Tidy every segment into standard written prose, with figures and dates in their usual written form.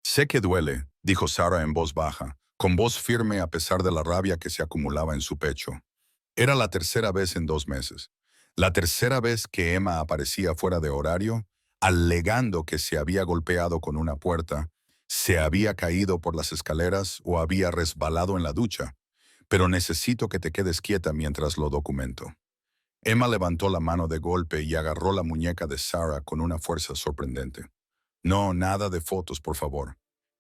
Sé que duele, dijo Sarah en voz baja, con voz firme a pesar de la rabia que se acumulaba en su pecho. Era la tercera vez en 2 meses. La tercera vez que Emma aparecía fuera de horario, alegando que se había golpeado con una puerta, se había caído por las escaleras o había resbalado en la ducha. Pero necesito que te quedes quieta mientras lo documento. Emma levantó la mano de golpe y agarró la muñeca de Sarah con una fuerza sorprendente. No, nada de fotos, por favor.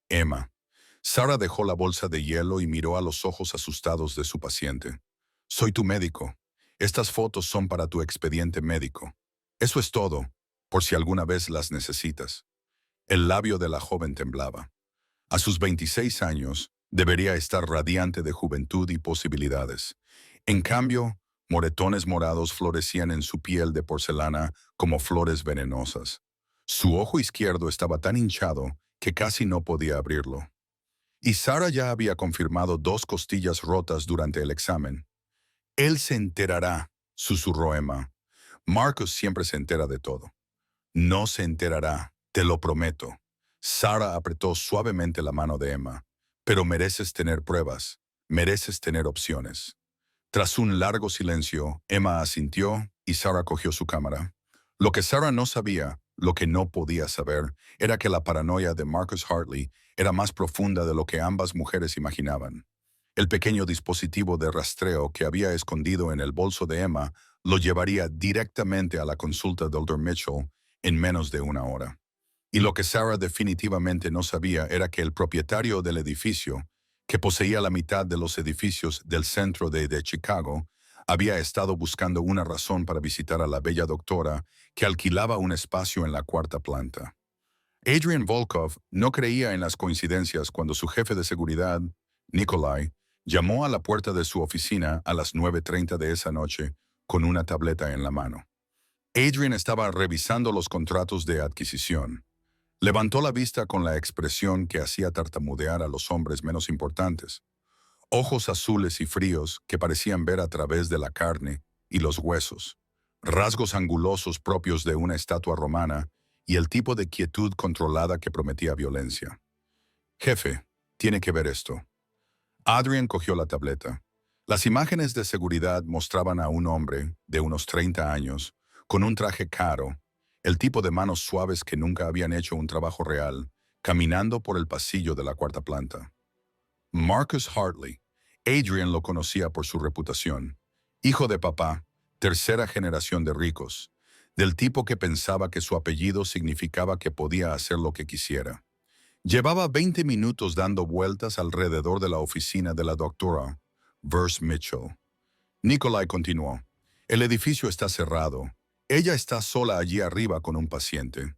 Emma. Sarah dejó la bolsa de hielo y miró a los ojos asustados de su paciente. Soy tu médico. Estas fotos son para tu expediente médico. Eso es todo, por si alguna vez las necesitas. El labio de la joven temblaba. A sus 26 años, debería estar radiante de juventud y posibilidades. En cambio, moretones morados florecían en su piel de porcelana como flores venenosas. Su ojo izquierdo estaba tan hinchado que casi no podía abrirlo. Y Sarah ya había confirmado 2 costillas rotas durante el examen. Él se enterará, susurró Emma. Marcus siempre se entera de todo. No se enterará, te lo prometo. Sarah apretó suavemente la mano de Emma. Pero mereces tener pruebas, mereces tener opciones. Tras un largo silencio, Emma asintió y Sarah cogió su cámara. Lo que Sarah no sabía, lo que no podía saber, era que la paranoia de Marcus Hartley era más profunda de lo que ambas mujeres imaginaban. El pequeño dispositivo de rastreo que había escondido en el bolso de Emma lo llevaría directamente a la consulta del Dr. Mitchell en menos de una hora. Y lo que Sarah definitivamente no sabía era que el propietario del edificio, que poseía la mitad de los edificios del centro de Chicago, había estado buscando una razón para visitar a la bella doctora que alquilaba un espacio en la 4ª planta. Adrian Volkov no creía en las coincidencias cuando su jefe de seguridad, Nikolai, llamó a la puerta de su oficina a las 9:30 de esa noche con una tableta en la mano. Adrian estaba revisando los contratos de adquisición. Levantó la vista con la expresión que hacía tartamudear a los hombres menos importantes. Ojos azules y fríos que parecían ver a través de la carne y los huesos. Rasgos angulosos propios de una estatua romana y el tipo de quietud controlada que prometía violencia. Jefe, tiene que ver esto. Adrian cogió la tableta. Las imágenes de seguridad mostraban a un hombre de unos 30 años, con un traje caro, el tipo de manos suaves que nunca habían hecho un trabajo real, caminando por el pasillo de la 4ª planta. Marcus Hartley. Adrian lo conocía por su reputación. Hijo de papá, tercera generación de ricos, del tipo que pensaba que su apellido significaba que podía hacer lo que quisiera. Llevaba 20 minutos dando vueltas alrededor de la oficina de la doctora Verse Mitchell. Nikolai continuó. El edificio está cerrado. Ella está sola allí arriba con un paciente.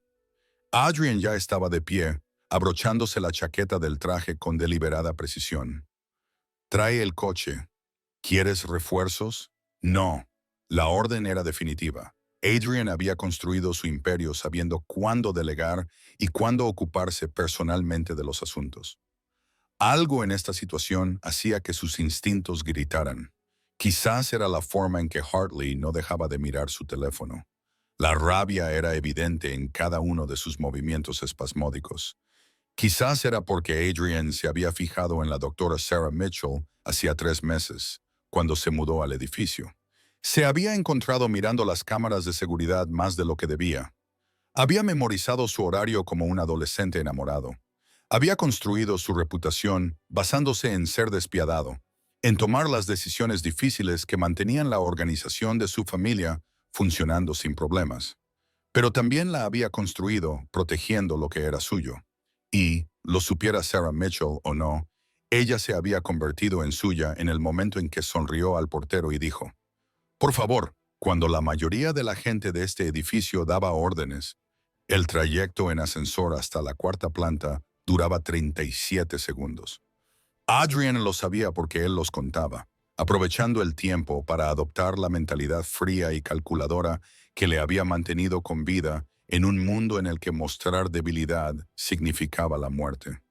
Adrian ya estaba de pie, abrochándose la chaqueta del traje con deliberada precisión. Trae el coche. ¿Quieres refuerzos? No. La orden era definitiva. Adrian había construido su imperio sabiendo cuándo delegar y cuándo ocuparse personalmente de los asuntos. Algo en esta situación hacía que sus instintos gritaran. Quizás era la forma en que Hartley no dejaba de mirar su teléfono. La rabia era evidente en cada uno de sus movimientos espasmódicos. Quizás era porque Adrian se había fijado en la doctora Sarah Mitchell hacía 3 meses, cuando se mudó al edificio. Se había encontrado mirando las cámaras de seguridad más de lo que debía. Había memorizado su horario como un adolescente enamorado. Había construido su reputación basándose en ser despiadado, en tomar las decisiones difíciles que mantenían la organización de su familia funcionando sin problemas. Pero también la había construido protegiendo lo que era suyo. Y, lo supiera Sarah Mitchell o no, ella se había convertido en suya en el momento en que sonrió al portero y dijo, «Por favor», cuando la mayoría de la gente de este edificio daba órdenes. El trayecto en ascensor hasta la 4ª planta duraba 37 segundos. Adrian lo sabía porque él los contaba, aprovechando el tiempo para adoptar la mentalidad fría y calculadora que le había mantenido con vida en un mundo en el que mostrar debilidad significaba la muerte.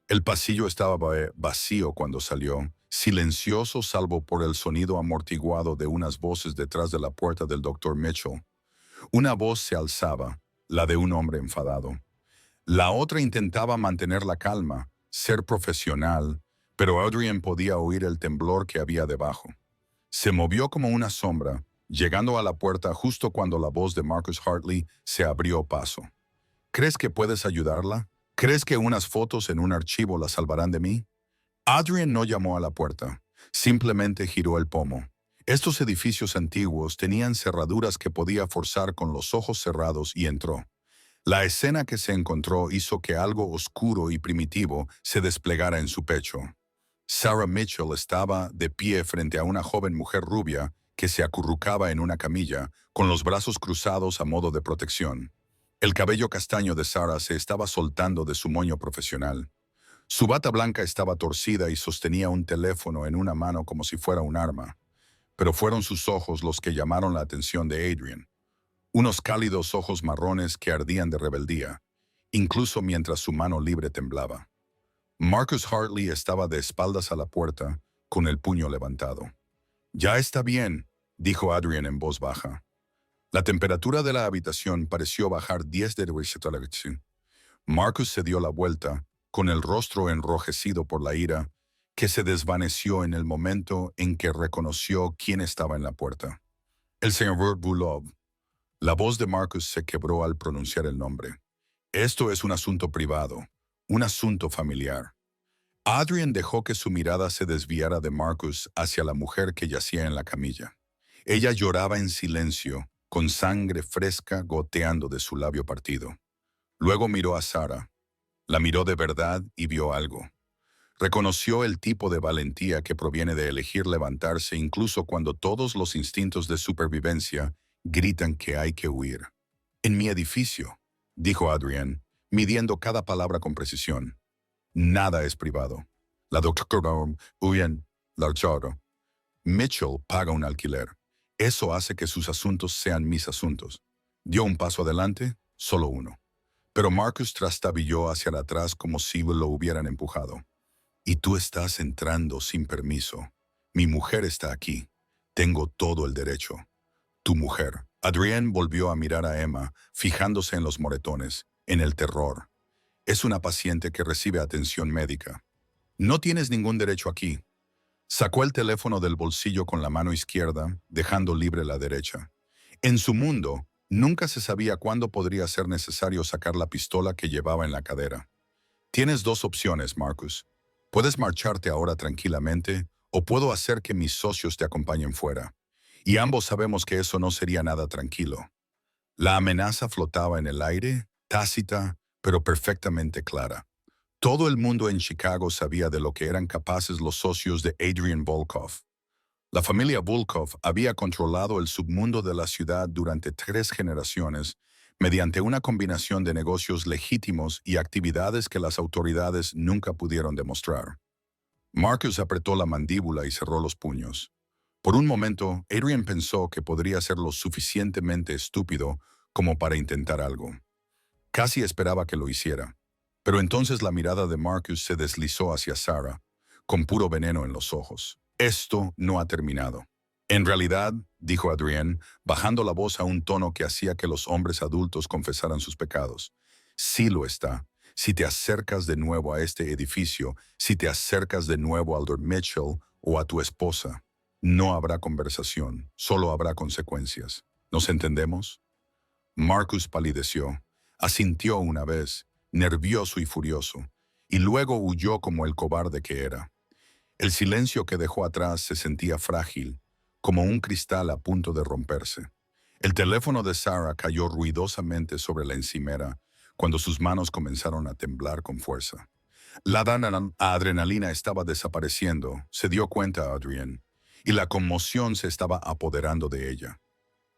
El pasillo estaba vacío cuando salió, silencioso salvo por el sonido amortiguado de unas voces detrás de la puerta del Dr. Mitchell. Una voz se alzaba, la de un hombre enfadado. La otra intentaba mantener la calma, ser profesional, pero Adrian podía oír el temblor que había debajo. Se movió como una sombra, llegando a la puerta justo cuando la voz de Marcus Hartley se abrió paso. ¿Crees que puedes ayudarla? ¿Crees que unas fotos en un archivo la salvarán de mí? Adrian no llamó a la puerta, simplemente giró el pomo. Estos edificios antiguos tenían cerraduras que podía forzar con los ojos cerrados y entró. La escena que se encontró hizo que algo oscuro y primitivo se desplegara en su pecho. Sarah Mitchell estaba de pie frente a una joven mujer rubia que se acurrucaba en una camilla, con los brazos cruzados a modo de protección. El cabello castaño de Sarah se estaba soltando de su moño profesional. Su bata blanca estaba torcida y sostenía un teléfono en una mano como si fuera un arma. Pero fueron sus ojos los que llamaron la atención de Adrian. Unos cálidos ojos marrones que ardían de rebeldía, incluso mientras su mano libre temblaba. Marcus Hartley estaba de espaldas a la puerta, con el puño levantado. «Ya está bien», dijo Adrian en voz baja. La temperatura de la habitación pareció bajar 10 grados. Marcus se dio la vuelta, con el rostro enrojecido por la ira, que se desvaneció en el momento en que reconoció quién estaba en la puerta. El señor Bulov. La voz de Marcus se quebró al pronunciar el nombre. «Esto es un asunto privado, un asunto familiar». Adrian dejó que su mirada se desviara de Marcus hacia la mujer que yacía en la camilla. Ella lloraba en silencio, con sangre fresca goteando de su labio partido. Luego miró a Sarah. La miró de verdad y vio algo. Reconoció el tipo de valentía que proviene de elegir levantarse incluso cuando todos los instintos de supervivencia gritan que hay que huir. «En mi edificio», dijo Adrian, midiendo cada palabra con precisión. «Nada es privado. La doctora Uyen Larcharo. Mitchell paga un alquiler. Eso hace que sus asuntos sean mis asuntos». Dio un paso adelante, solo uno. Pero Marcus trastabilló hacia atrás como si lo hubieran empujado. «Y tú estás entrando sin permiso. Mi mujer está aquí. Tengo todo el derecho». «Tu mujer». Adrian volvió a mirar a Emma, fijándose en los moretones, en el terror. «Es una paciente que recibe atención médica. No tienes ningún derecho aquí». Sacó el teléfono del bolsillo con la mano izquierda, dejando libre la derecha. En su mundo, nunca se sabía cuándo podría ser necesario sacar la pistola que llevaba en la cadera. «Tienes dos opciones, Marcus. Puedes marcharte ahora tranquilamente, o puedo hacer que mis socios te acompañen fuera. Y ambos sabemos que eso no sería nada tranquilo». La amenaza flotaba en el aire, tácita, pero perfectamente clara. Todo el mundo en Chicago sabía de lo que eran capaces los socios de Adrian Volkov. La familia Volkov había controlado el submundo de la ciudad durante 3 generaciones mediante una combinación de negocios legítimos y actividades que las autoridades nunca pudieron demostrar. Marcus apretó la mandíbula y cerró los puños. Por un momento, Adrian pensó que podría ser lo suficientemente estúpido como para intentar algo. Casi esperaba que lo hiciera. Pero entonces la mirada de Marcus se deslizó hacia Sarah, con puro veneno en los ojos. «Esto no ha terminado». «En realidad», dijo Adrian, bajando la voz a un tono que hacía que los hombres adultos confesaran sus pecados, «sí lo está. Si te acercas de nuevo a este edificio, si te acercas de nuevo al Lord Mitchell o a tu esposa, no habrá conversación, solo habrá consecuencias. ¿Nos entendemos?» Marcus palideció, asintió una vez, nervioso y furioso, y luego huyó como el cobarde que era. El silencio que dejó atrás se sentía frágil, como un cristal a punto de romperse. El teléfono de Sarah cayó ruidosamente sobre la encimera cuando sus manos comenzaron a temblar con fuerza. La adrenalina estaba desapareciendo, se dio cuenta Adrian, y la conmoción se estaba apoderando de ella.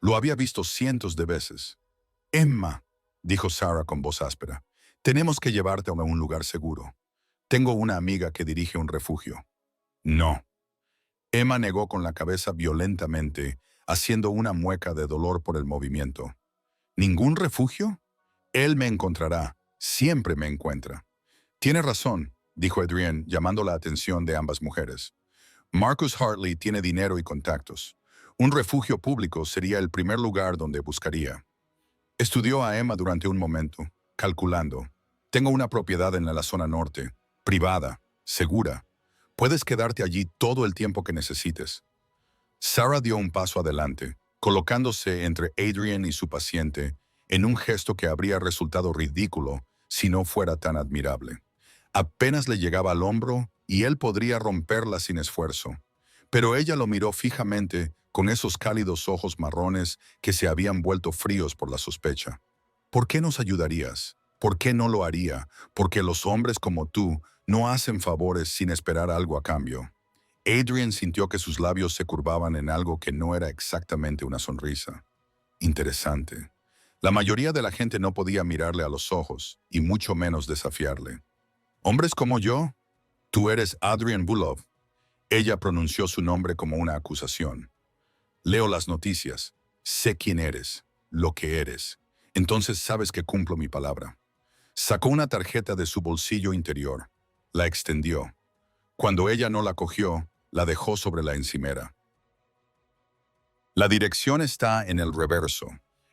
Lo había visto cientos de veces. «Emma», dijo Sarah con voz áspera, «tenemos que llevarte a un lugar seguro. Tengo una amiga que dirige un refugio». «No». Emma negó con la cabeza violentamente, haciendo una mueca de dolor por el movimiento. «¿Ningún refugio? Él me encontrará. Siempre me encuentra». «Tiene razón», dijo Adrian, llamando la atención de ambas mujeres. «Marcus Hartley tiene dinero y contactos. Un refugio público sería el primer lugar donde buscaría». Estudió a Emma durante un momento, calculando. Tengo una propiedad en la zona norte, privada, segura. Puedes quedarte allí todo el tiempo que necesites. Sarah dio un paso adelante, colocándose entre Adrian y su paciente en un gesto que habría resultado ridículo si no fuera tan admirable. Apenas le llegaba al hombro y él podría romperla sin esfuerzo. Pero ella lo miró fijamente con esos cálidos ojos marrones que se habían vuelto fríos por la sospecha. ¿Por qué nos ayudarías? ¿Por qué no lo haría? Porque los hombres como tú no hacen favores sin esperar algo a cambio. Adrian sintió que sus labios se curvaban en algo que no era exactamente una sonrisa. Interesante. La mayoría de la gente no podía mirarle a los ojos, y mucho menos desafiarle. ¿Hombres como yo? Tú eres Adrian Bulov. Ella pronunció su nombre como una acusación. Leo las noticias. Sé quién eres, lo que eres. Entonces sabes que cumplo mi palabra. Sacó una tarjeta de su bolsillo interior. La extendió. Cuando ella no la cogió, la dejó sobre la encimera. La dirección está en el reverso.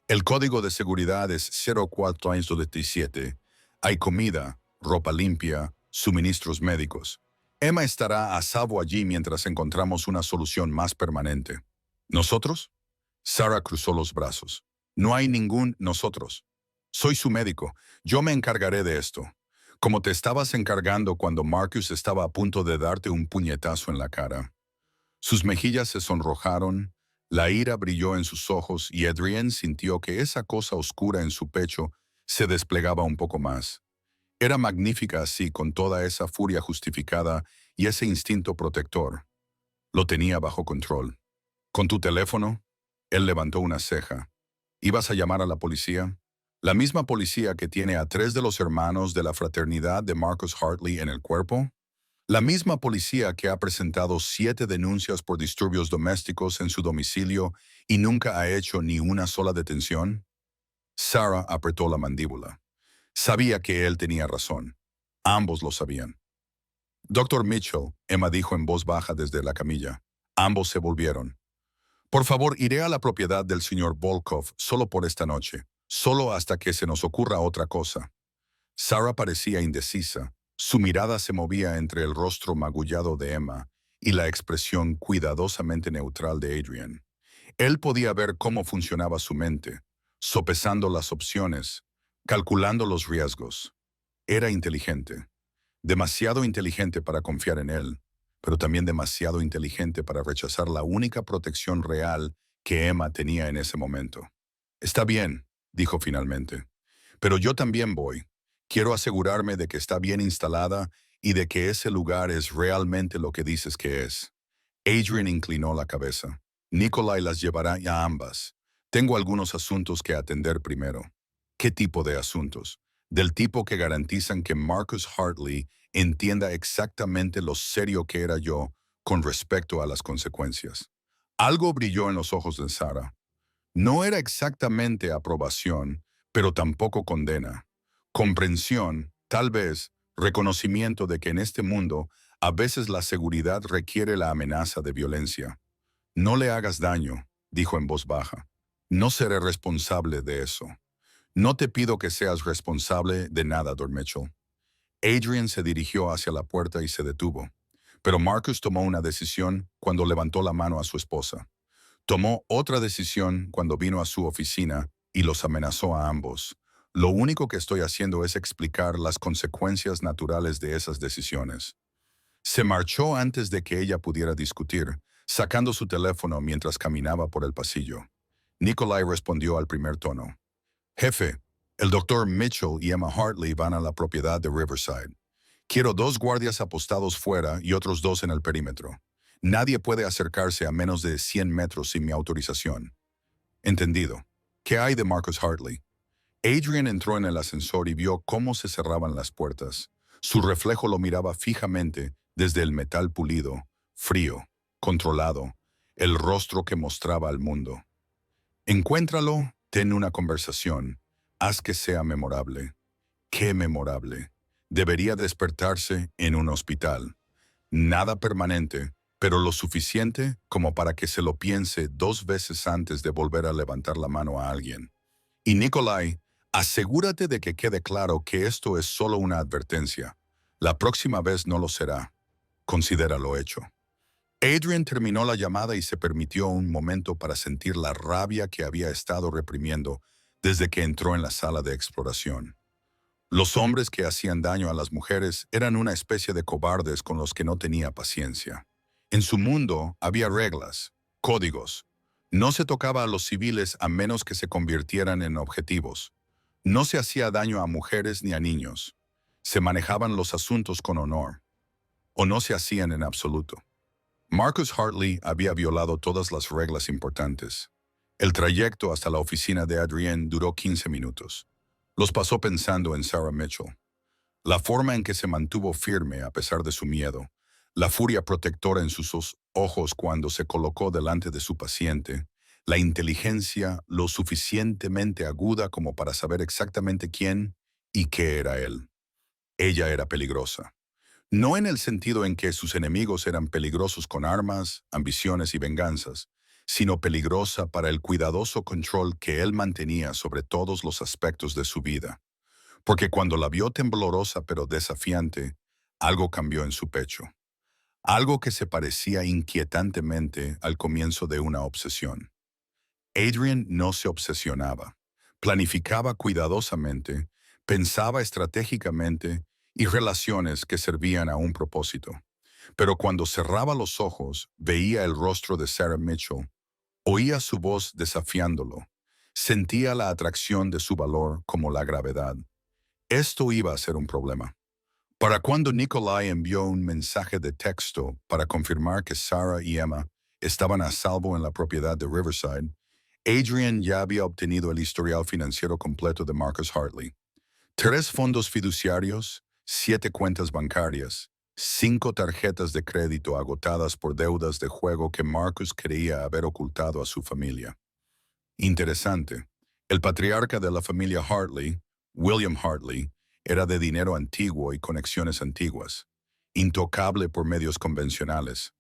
El código de seguridad es 0427. Hay comida, ropa limpia, suministros médicos. Emma estará a salvo allí mientras encontramos una solución más permanente. ¿Nosotros? Sarah cruzó los brazos. No hay ningún nosotros. Soy su médico. Yo me encargaré de esto. Como te estabas encargando cuando Marcus estaba a punto de darte un puñetazo en la cara. Sus mejillas se sonrojaron, la ira brilló en sus ojos y Adrienne sintió que esa cosa oscura en su pecho se desplegaba un poco más. Era magnífica así, con toda esa furia justificada y ese instinto protector. Lo tenía bajo control. ¿Con tu teléfono? Él levantó una ceja. ¿Ibas a llamar a la policía? ¿La misma policía que tiene a 3 de los hermanos de la fraternidad de Marcus Hartley en el cuerpo? ¿La misma policía que ha presentado 7 denuncias por disturbios domésticos en su domicilio y nunca ha hecho ni una sola detención? Sarah apretó la mandíbula. Sabía que él tenía razón. Ambos lo sabían. Doctor Mitchell, Emma dijo en voz baja desde la camilla. Ambos se volvieron. Por favor, iré a la propiedad del señor Volkov solo por esta noche, solo hasta que se nos ocurra otra cosa. Sarah parecía indecisa. Su mirada se movía entre el rostro magullado de Emma y la expresión cuidadosamente neutral de Adrian. Él podía ver cómo funcionaba su mente, sopesando las opciones, calculando los riesgos. Era inteligente. Demasiado inteligente para confiar en él, pero también demasiado inteligente para rechazar la única protección real que Emma tenía en ese momento. Está bien, dijo finalmente, pero yo también voy. Quiero asegurarme de que está bien instalada y de que ese lugar es realmente lo que dices que es. Adrian inclinó la cabeza. Nikolai las llevará a ambas. Tengo algunos asuntos que atender primero. ¿Qué tipo de asuntos? Del tipo que garantizan que Marcus Hartley entienda exactamente lo serio que era yo con respecto a las consecuencias. Algo brilló en los ojos de Sarah. No era exactamente aprobación, pero tampoco condena. Comprensión, tal vez, reconocimiento de que en este mundo a veces la seguridad requiere la amenaza de violencia. No le hagas daño, dijo en voz baja. No seré responsable de eso. No te pido que seas responsable de nada, Dr. Mitchell. Adrian se dirigió hacia la puerta y se detuvo. Pero Marcus tomó una decisión cuando levantó la mano a su esposa. Tomó otra decisión cuando vino a su oficina y los amenazó a ambos. Lo único que estoy haciendo es explicar las consecuencias naturales de esas decisiones. Se marchó antes de que ella pudiera discutir, sacando su teléfono mientras caminaba por el pasillo. Nikolai respondió al primer tono. Jefe, el doctor Mitchell y Emma Hartley van a la propiedad de Riverside. Quiero 2 guardias apostados fuera y otros 2 en el perímetro. Nadie puede acercarse a menos de 100 metros sin mi autorización. Entendido. ¿Qué hay de Marcus Hartley? Adrian entró en el ascensor y vio cómo se cerraban las puertas. Su reflejo lo miraba fijamente desde el metal pulido, frío, controlado, el rostro que mostraba al mundo. Encuéntralo, ten una conversación, haz que sea memorable. ¡Qué memorable! Debería despertarse en un hospital. Nada permanente, pero lo suficiente como para que se lo piense 2 veces antes de volver a levantar la mano a alguien. Y Nikolai, Asegúrate de que quede claro que esto es solo una advertencia. La próxima vez no lo será. Considéralo hecho. Adrian terminó la llamada y se permitió un momento para sentir la rabia que había estado reprimiendo desde que entró en la sala de exploración. Los hombres que hacían daño a las mujeres eran una especie de cobardes con los que no tenía paciencia. En su mundo había reglas, códigos. No se tocaba a los civiles a menos que se convirtieran en objetivos. No se hacía daño a mujeres ni a niños. Se manejaban los asuntos con honor. O no se hacían en absoluto. Marcus Hartley había violado todas las reglas importantes. El trayecto hasta la oficina de Adrienne duró 15 minutos. Los pasó pensando en Sarah Mitchell. La forma en que se mantuvo firme a pesar de su miedo, la furia protectora en sus ojos cuando se colocó delante de su paciente, la inteligencia lo suficientemente aguda como para saber exactamente quién y qué era él. Ella era peligrosa. No en el sentido en que sus enemigos eran peligrosos con armas, ambiciones y venganzas, sino peligrosa para el cuidadoso control que él mantenía sobre todos los aspectos de su vida. Porque cuando la vio temblorosa pero desafiante, algo cambió en su pecho. Algo que se parecía inquietantemente al comienzo de una obsesión. Adrian no se obsesionaba. Planificaba cuidadosamente, pensaba estratégicamente y relaciones que servían a un propósito. Pero cuando cerraba los ojos, veía el rostro de Sarah Mitchell, oía su voz desafiándolo, sentía la atracción de su valor como la gravedad. Esto iba a ser un problema. Para cuando Nikolai envió un mensaje de texto para confirmar que Sarah y Emma estaban a salvo en la propiedad de Riverside, Adrian ya había obtenido el historial financiero completo de Marcus Hartley. 3 fondos fiduciarios, 7 cuentas bancarias, 5 tarjetas de crédito agotadas por deudas de juego que Marcus creía haber ocultado a su familia. Interesante. El patriarca de la familia Hartley, William Hartley, era de dinero antiguo y conexiones antiguas, intocable por medios convencionales.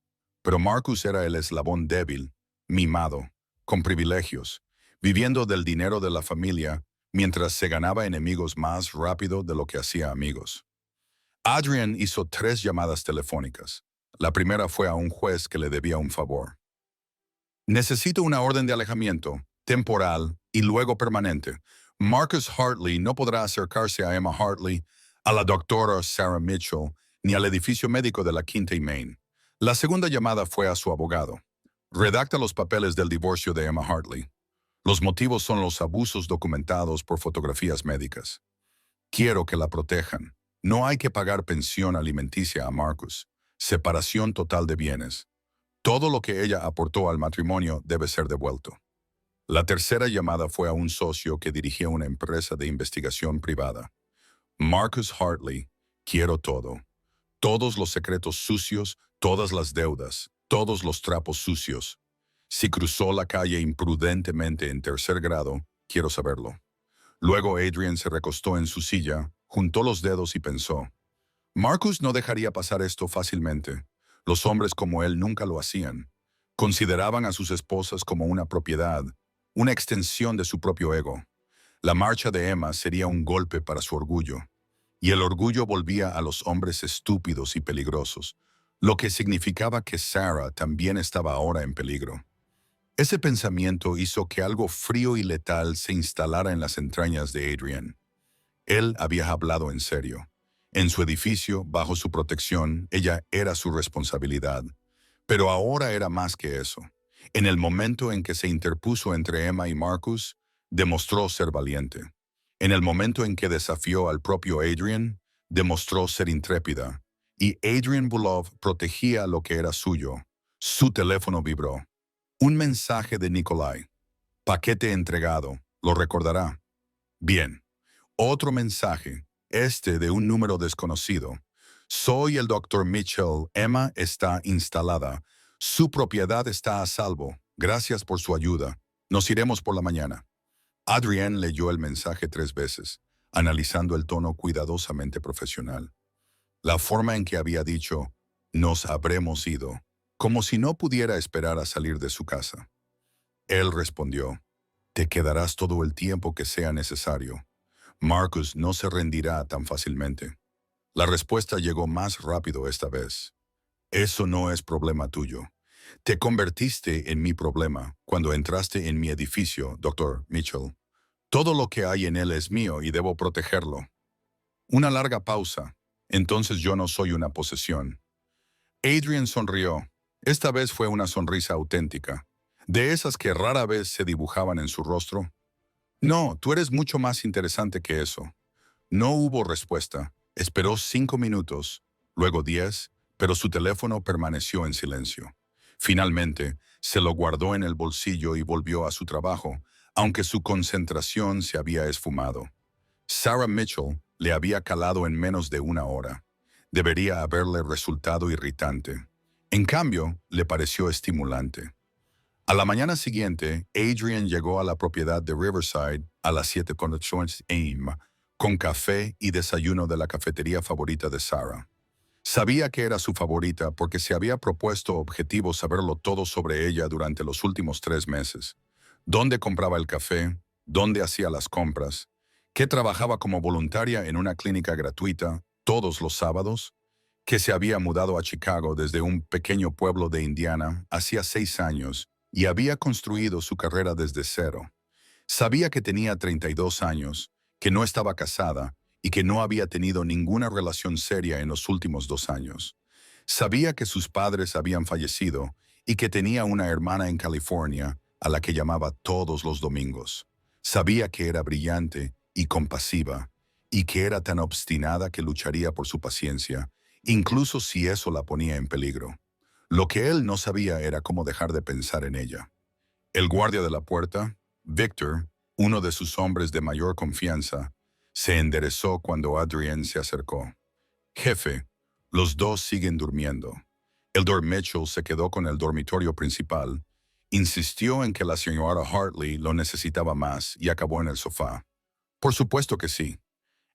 Pero Marcus era el eslabón débil, mimado, con privilegios, viviendo del dinero de la familia mientras se ganaba enemigos más rápido de lo que hacía amigos. Adrian hizo 3 llamadas telefónicas. La primera fue a un juez que le debía un favor. Necesito una orden de alejamiento, temporal y luego permanente. Marcus Hartley no podrá acercarse a Emma Hartley, a la doctora Sarah Mitchell, ni al edificio médico de la Quinta y Main. La segunda llamada fue a su abogado. Redacta los papeles del divorcio de Emma Hartley. Los motivos son los abusos documentados por fotografías médicas. Quiero que la protejan. No hay que pagar pensión alimenticia a Marcus. Separación total de bienes. Todo lo que ella aportó al matrimonio debe ser devuelto. La tercera llamada fue a un socio que dirigía una empresa de investigación privada. Marcus Hartley, quiero todo. Todos los secretos sucios, todas las deudas, todos los trapos sucios. Si cruzó la calle imprudentemente en 3er grado, quiero saberlo. Luego Adrian se recostó en su silla, juntó los dedos y pensó. Marcus no dejaría pasar esto fácilmente. Los hombres como él nunca lo hacían. Consideraban a sus esposas como una propiedad, una extensión de su propio ego. La marcha de Emma sería un golpe para su orgullo. Y el orgullo volvía a los hombres estúpidos y peligrosos, lo que significaba que Sarah también estaba ahora en peligro. Ese pensamiento hizo que algo frío y letal se instalara en las entrañas de Adrian. Él había hablado en serio. En su edificio, bajo su protección, ella era su responsabilidad. Pero ahora era más que eso. En el momento en que se interpuso entre Emma y Marcus, demostró ser valiente. En el momento en que desafió al propio Adrian, demostró ser intrépida. Y Adrian Bulov protegía lo que era suyo. Su teléfono vibró. Un mensaje de Nikolai. Paquete entregado. ¿Lo recordará? Bien. Otro mensaje. Este de un número desconocido. Soy el Dr. Mitchell. Emma está instalada. Su propiedad está a salvo. Gracias por su ayuda. Nos iremos por la mañana. Adrienne leyó el mensaje 3 veces, analizando el tono cuidadosamente profesional. La forma en que había dicho, nos habremos ido, como si no pudiera esperar a salir de su casa. Él respondió, te quedarás todo el tiempo que sea necesario. Marcus no se rendirá tan fácilmente. La respuesta llegó más rápido esta vez. Eso no es problema tuyo. Te convertiste en mi problema cuando entraste en mi edificio, Dr. Mitchell. Todo lo que hay en él es mío y debo protegerlo. Una larga pausa. Entonces yo no soy una posesión. Adrian sonrió. Esta vez fue una sonrisa auténtica, de esas que rara vez se dibujaban en su rostro. No, tú eres mucho más interesante que eso. No hubo respuesta. Esperó 5 minutos, luego 10, pero su teléfono permaneció en silencio. Finalmente, se lo guardó en el bolsillo y volvió a su trabajo, aunque su concentración se había esfumado. Sarah Mitchell le había calado en menos de una hora. Debería haberle resultado irritante. En cambio, le pareció estimulante. A la mañana siguiente, Adrian llegó a la propiedad de Riverside a las 7:00 AM, con café y desayuno de la cafetería favorita de Sarah. Sabía que era su favorita porque se había propuesto objetivo saberlo todo sobre ella durante los últimos 3 meses. Dónde compraba el café, dónde hacía las compras, que trabajaba como voluntaria en una clínica gratuita todos los sábados, que se había mudado a Chicago desde un pequeño pueblo de Indiana hacía 6 años y había construido su carrera desde cero. Sabía que tenía 32 años, que no estaba casada y que no había tenido ninguna relación seria en los últimos 2 años. Sabía que sus padres habían fallecido y que tenía una hermana en California a la que llamaba todos los domingos. Sabía que era brillante y compasiva y que era tan obstinada que lucharía por su paciencia, incluso si eso la ponía en peligro. Lo que él no sabía era cómo dejar de pensar en ella. El guardia de la puerta, Victor, uno de sus hombres de mayor confianza, se enderezó cuando Adrian se acercó. Jefe, los dos siguen durmiendo. El Dr. Mitchell se quedó con el dormitorio principal, insistió en que la señora Hartley lo necesitaba más y acabó en el sofá. Por supuesto que sí.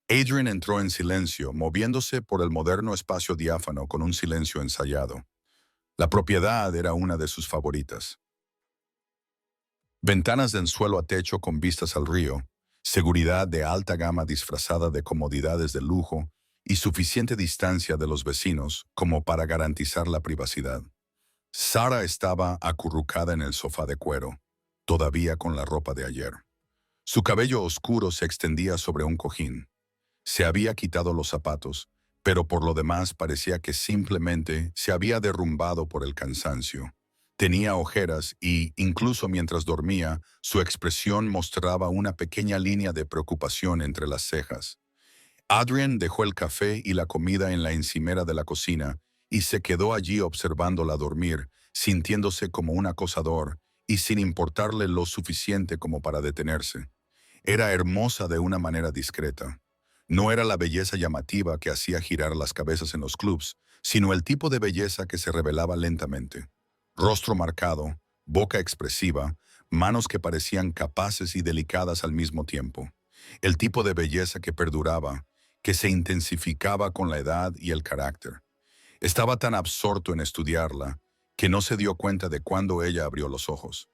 Adrian entró en silencio, moviéndose por el moderno espacio diáfano con un silencio ensayado. La propiedad era una de sus favoritas. Ventanas de ensuelo a techo con vistas al río, seguridad de alta gama disfrazada de comodidades de lujo y suficiente distancia de los vecinos como para garantizar la privacidad. Sarah estaba acurrucada en el sofá de cuero, todavía con la ropa de ayer. Su cabello oscuro se extendía sobre un cojín. Se había quitado los zapatos, pero por lo demás parecía que simplemente se había derrumbado por el cansancio. Tenía ojeras y, incluso mientras dormía, su expresión mostraba una pequeña línea de preocupación entre las cejas. Adrian dejó el café y la comida en la encimera de la cocina y se quedó allí observándola dormir, sintiéndose como un acosador y sin importarle lo suficiente como para detenerse. Era hermosa de una manera discreta. No era la belleza llamativa que hacía girar las cabezas en los clubs, sino el tipo de belleza que se revelaba lentamente. Rostro marcado, boca expresiva, manos que parecían capaces y delicadas al mismo tiempo. El tipo de belleza que perduraba, que se intensificaba con la edad y el carácter. Estaba tan absorto en estudiarla que no se dio cuenta de cuándo ella abrió los ojos.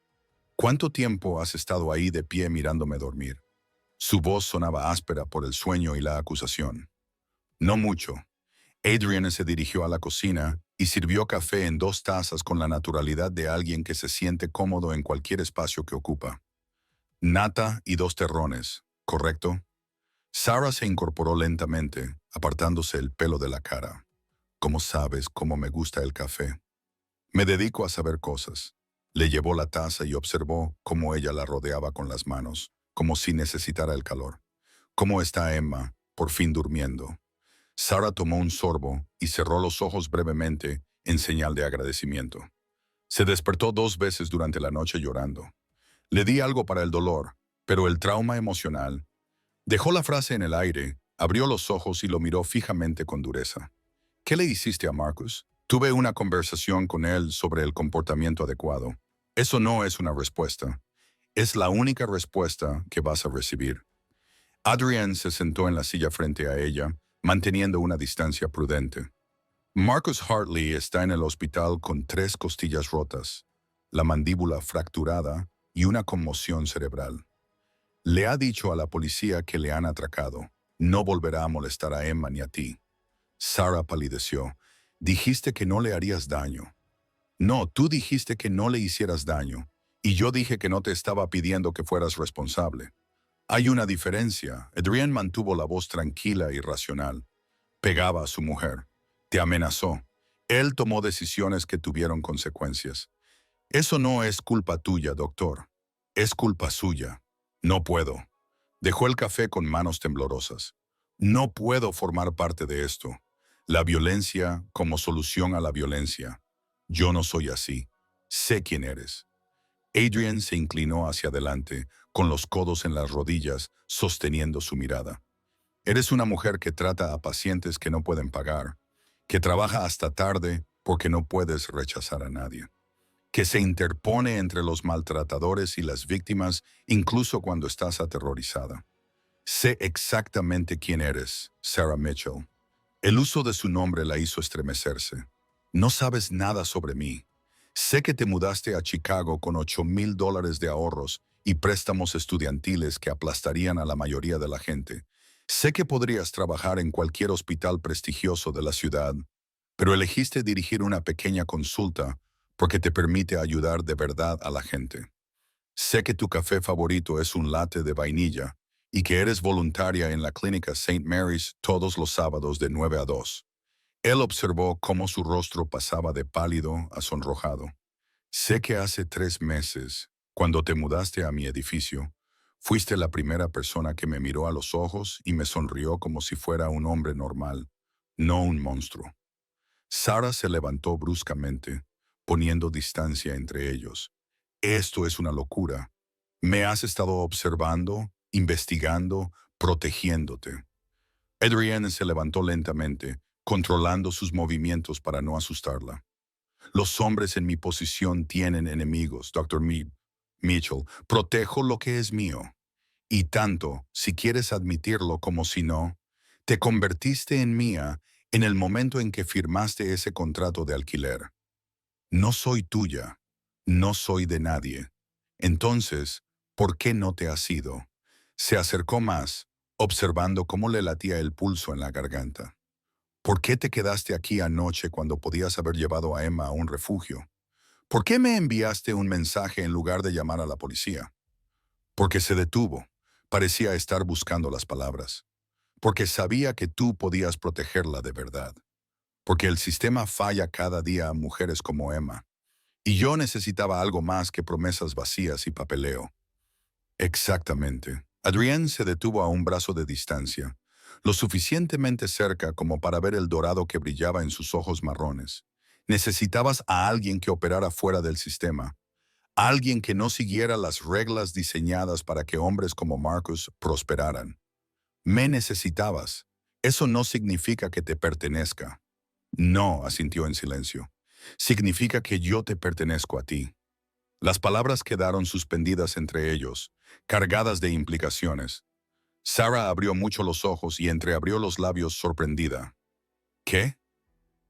¿Cuánto tiempo has estado ahí de pie mirándome dormir? Su voz sonaba áspera por el sueño y la acusación. No mucho. Adrian se dirigió a la cocina y sirvió café en 2 tazas con la naturalidad de alguien que se siente cómodo en cualquier espacio que ocupa. Nata y 2 terrones, ¿correcto? Sarah se incorporó lentamente, apartándose el pelo de la cara. ¿Cómo sabes cómo me gusta el café? Me dedico a saber cosas. Le llevó la taza y observó cómo ella la rodeaba con las manos, como si necesitara el calor. ¿Cómo está Emma, por fin durmiendo? Sarah tomó un sorbo y cerró los ojos brevemente en señal de agradecimiento. Se despertó 2 veces durante la noche llorando. Le di algo para el dolor, pero el trauma emocional. Dejó la frase en el aire, abrió los ojos y lo miró fijamente con dureza. ¿Qué le hiciste a Marcus? Tuve una conversación con él sobre el comportamiento adecuado. Eso no es una respuesta. Es la única respuesta que vas a recibir. Adrian se sentó en la silla frente a ella, manteniendo una distancia prudente. Marcus Hartley está en el hospital con 3 costillas rotas, la mandíbula fracturada y una conmoción cerebral. Le ha dicho a la policía que le han atracado. No volverá a molestar a Emma ni a ti. Sarah palideció. Dijiste que no le harías daño. No, tú dijiste que no le hicieras daño. Y yo dije que no te estaba pidiendo que fueras responsable. Hay una diferencia. Adrienne mantuvo la voz tranquila y racional. Pegaba a su mujer. Te amenazó. Él tomó decisiones que tuvieron consecuencias. Eso no es culpa tuya, doctor. Es culpa suya. No puedo. Dejó el café con manos temblorosas. No puedo formar parte de esto. La violencia como solución a la violencia. Yo no soy así. Sé quién eres. Adrienne se inclinó hacia adelante, con los codos en las rodillas, sosteniendo su mirada. Eres una mujer que trata a pacientes que no pueden pagar, que trabaja hasta tarde porque no puedes rechazar a nadie, que se interpone entre los maltratadores y las víctimas incluso cuando estás aterrorizada. Sé exactamente quién eres, Sarah Mitchell. El uso de su nombre la hizo estremecerse. No sabes nada sobre mí. Sé que te mudaste a Chicago con $8,000 de ahorros y préstamos estudiantiles que aplastarían a la mayoría de la gente. Sé que podrías trabajar en cualquier hospital prestigioso de la ciudad, pero elegiste dirigir una pequeña consulta porque te permite ayudar de verdad a la gente. Sé que tu café favorito es un latte de vainilla y que eres voluntaria en la clínica St. Mary's todos los sábados de 9 a 2. Él observó cómo su rostro pasaba de pálido a sonrojado. Sé que hace 3 meses, cuando te mudaste a mi edificio, fuiste la primera persona que me miró a los ojos y me sonrió como si fuera un hombre normal, no un monstruo. Sarah se levantó bruscamente, poniendo distancia entre ellos. Esto es una locura. Me has estado observando, investigando, protegiéndote. Adrienne se levantó lentamente, controlando sus movimientos para no asustarla. Los hombres en mi posición tienen enemigos, Dr. Mitchell. Protejo lo que es mío. Y tanto, si quieres admitirlo como si no, te convertiste en mía en el momento en que firmaste ese contrato de alquiler. No soy tuya, no soy de nadie. Entonces, ¿por qué no te has ido? Se acercó más, observando cómo le latía el pulso en la garganta. ¿Por qué te quedaste aquí anoche cuando podías haber llevado a Emma a un refugio? ¿Por qué me enviaste un mensaje en lugar de llamar a la policía? Porque se detuvo. Parecía estar buscando las palabras. Porque sabía que tú podías protegerla de verdad. Porque el sistema falla cada día a mujeres como Emma. Y yo necesitaba algo más que promesas vacías y papeleo. Exactamente. Adrienne se detuvo a un brazo de distancia, lo suficientemente cerca como para ver el dorado que brillaba en sus ojos marrones. Necesitabas a alguien que operara fuera del sistema, alguien que no siguiera las reglas diseñadas para que hombres como Marcus prosperaran. Me necesitabas. Eso no significa que te pertenezca. No, asintió en silencio. Significa que yo te pertenezco a ti. Las palabras quedaron suspendidas entre ellos, cargadas de implicaciones. Sarah abrió mucho los ojos y entreabrió los labios sorprendida. ¿Qué?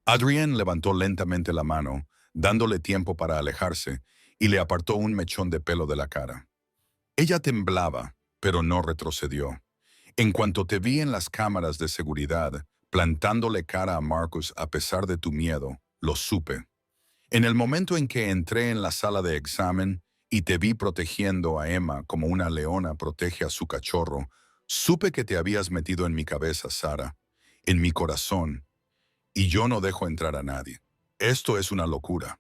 Adrienne levantó lentamente la mano, dándole tiempo para alejarse, y le apartó un mechón de pelo de la cara. Ella temblaba, pero no retrocedió. En cuanto te vi en las cámaras de seguridad, plantándole cara a Marcus a pesar de tu miedo, lo supe. En el momento en que entré en la sala de examen y te vi protegiendo a Emma como una leona protege a su cachorro, supe que te habías metido en mi cabeza, Sarah, en mi corazón, y yo no dejo entrar a nadie. Esto es una locura.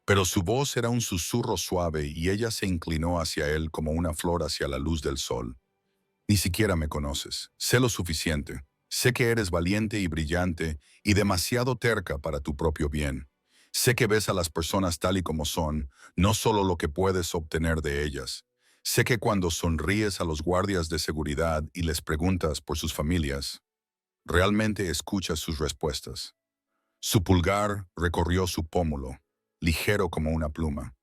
Pero su voz era un susurro suave y ella se inclinó hacia él como una flor hacia la luz del sol. Ni siquiera me conoces. Sé lo suficiente. Sé que eres valiente y brillante y demasiado terca para tu propio bien. Sé que ves a las personas tal y como son, no solo lo que puedes obtener de ellas. Sé que cuando sonríes a los guardias de seguridad y les preguntas por sus familias, realmente escuchas sus respuestas. Su pulgar recorrió su pómulo, ligero como una pluma.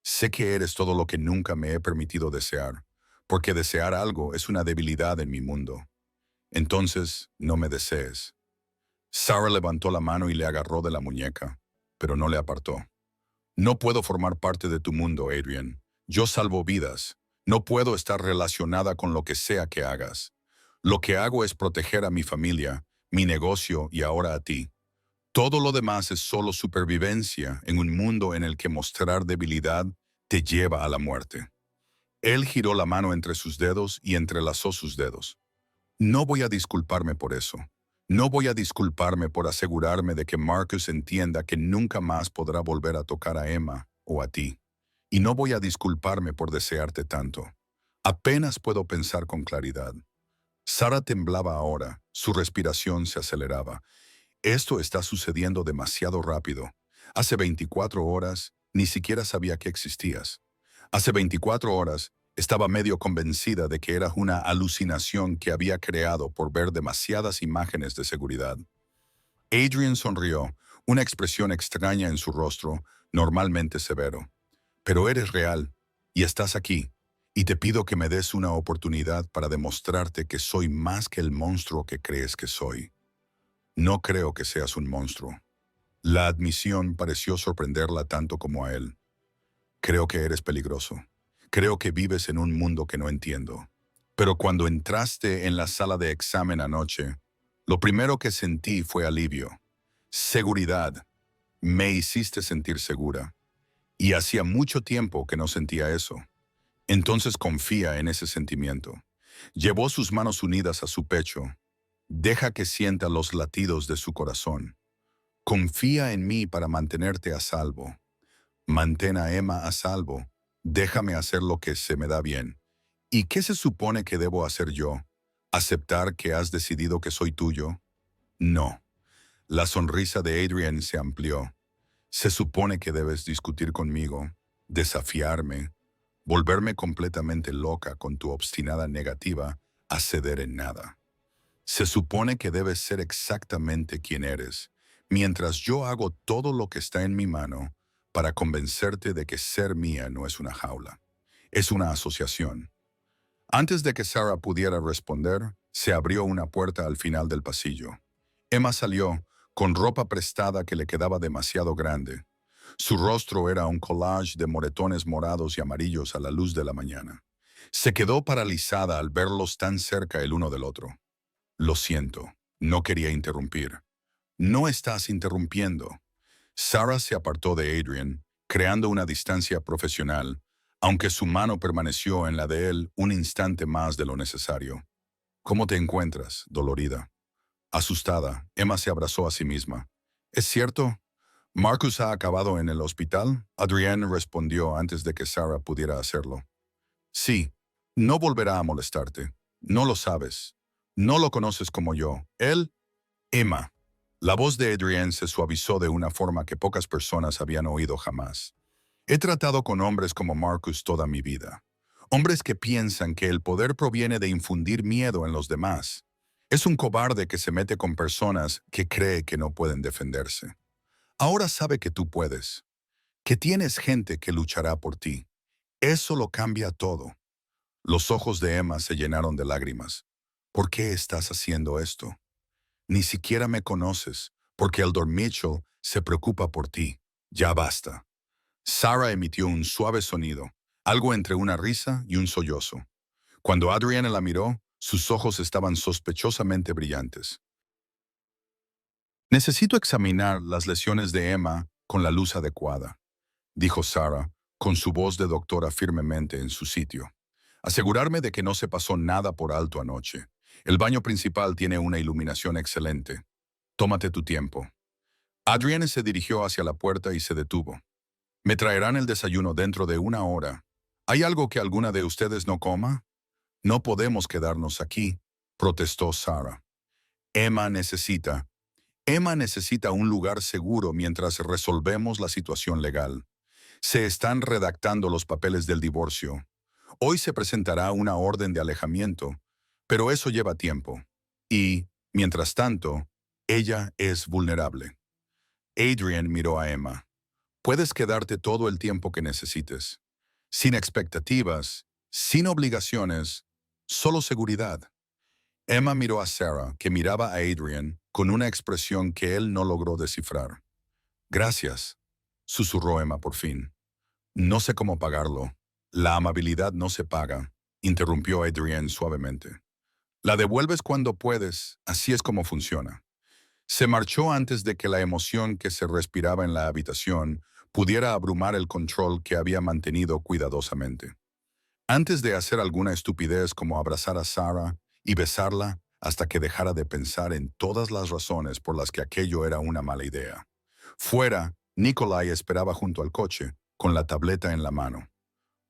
Sé que eres todo lo que nunca me he permitido desear, porque desear algo es una debilidad en mi mundo. Entonces, no me desees. Sarah levantó la mano y le agarró de la muñeca, pero no le apartó. No puedo formar parte de tu mundo, Adrienne. Yo salvo vidas. No puedo estar relacionada con lo que sea que hagas. Lo que hago es proteger a mi familia, mi negocio y ahora a ti. Todo lo demás es solo supervivencia en un mundo en el que mostrar debilidad te lleva a la muerte. Él giró la mano entre sus dedos y entrelazó sus dedos. No voy a disculparme por eso. No voy a disculparme por asegurarme de que Marcus entienda que nunca más podrá volver a tocar a Emma o a ti. Y no voy a disculparme por desearte tanto. Apenas puedo pensar con claridad. Sara temblaba ahora, su respiración se aceleraba. Esto está sucediendo demasiado rápido. Hace 24 horas ni siquiera sabía que existías. Hace 24 horas estaba medio convencida de que era una alucinación que había creado por ver demasiadas imágenes de seguridad. Adrian sonrió, una expresión extraña en su rostro, normalmente severo. Pero eres real, y estás aquí, y te pido que me des una oportunidad para demostrarte que soy más que el monstruo que crees que soy. No creo que seas un monstruo. La admisión pareció sorprenderla tanto como a él. Creo que eres peligroso. Creo que vives en un mundo que no entiendo. Pero cuando entraste en la sala de examen anoche, lo primero que sentí fue alivio. Seguridad. Me hiciste sentir segura. Y hacía mucho tiempo que no sentía eso. Entonces confía en ese sentimiento. Llevó sus manos unidas a su pecho. Deja que sienta los latidos de su corazón. Confía en mí para mantenerte a salvo. Mantén a Emma a salvo. Déjame hacer lo que se me da bien. ¿Y qué se supone que debo hacer yo? ¿Aceptar que has decidido que soy tuyo? No. La sonrisa de Adrian se amplió. Se supone que debes discutir conmigo, desafiarme, volverme completamente loca con tu obstinada negativa a ceder en nada. Se supone que debes ser exactamente quien eres, mientras yo hago todo lo que está en mi mano para convencerte de que ser mía no es una jaula, es una asociación. Antes de que Sarah pudiera responder, se abrió una puerta al final del pasillo. Emma salió, con ropa prestada que le quedaba demasiado grande. Su rostro era un collage de moretones morados y amarillos a la luz de la mañana. Se quedó paralizada al verlos tan cerca el uno del otro. Lo siento, no quería interrumpir. No estás interrumpiendo. Sarah se apartó de Adrian, creando una distancia profesional, aunque su mano permaneció en la de él un instante más de lo necesario. ¿Cómo te encuentras, dolorida? Asustada, Emma se abrazó a sí misma. ¿Es cierto? ¿Marcus ha acabado en el hospital? Adrienne respondió antes de que Sarah pudiera hacerlo. Sí, no volverá a molestarte. No lo sabes. No lo conoces como yo. Él, Emma. La voz de Adrienne se suavizó de una forma que pocas personas habían oído jamás. He tratado con hombres como Marcus toda mi vida. Hombres que piensan que el poder proviene de infundir miedo en los demás. Es un cobarde que se mete con personas que cree que no pueden defenderse. Ahora sabe que tú puedes, que tienes gente que luchará por ti. Eso lo cambia todo. Los ojos de Emma se llenaron de lágrimas. ¿Por qué estás haciendo esto? Ni siquiera me conoces, porque Eldor Mitchell se preocupa por ti. Ya basta. Sarah emitió un suave sonido, algo entre una risa y un sollozo. Cuando Adriana la miró, sus ojos estaban sospechosamente brillantes. Necesito examinar las lesiones de Emma con la luz adecuada, dijo Sarah, con su voz de doctora firmemente en su sitio. Asegurarme de que no se pasó nada por alto anoche. El baño principal tiene una iluminación excelente. Tómate tu tiempo. Adrienne se dirigió hacia la puerta y se detuvo. Me traerán el desayuno dentro de una hora. ¿Hay algo que alguna de ustedes no coma? No podemos quedarnos aquí, protestó Sarah. Emma necesita. Emma necesita un lugar seguro mientras resolvemos la situación legal. Se están redactando los papeles del divorcio. Hoy se presentará una orden de alejamiento, pero eso lleva tiempo. Y, mientras tanto, ella es vulnerable. Adrian miró a Emma. Puedes quedarte todo el tiempo que necesites. Sin expectativas, sin obligaciones, solo seguridad. Emma miró a Sarah, que miraba a Adrian con una expresión que él no logró descifrar. Gracias, susurró Emma por fin. No sé cómo pagarlo. La amabilidad no se paga, interrumpió Adrienne suavemente. La devuelves cuando puedes, así es como funciona. Se marchó antes de que la emoción que se respiraba en la habitación pudiera abrumar el control que había mantenido cuidadosamente. Antes de hacer alguna estupidez como abrazar a Sarah y besarla hasta que dejara de pensar en todas las razones por las que aquello era una mala idea. Fuera, Nikolai esperaba junto al coche, con la tableta en la mano.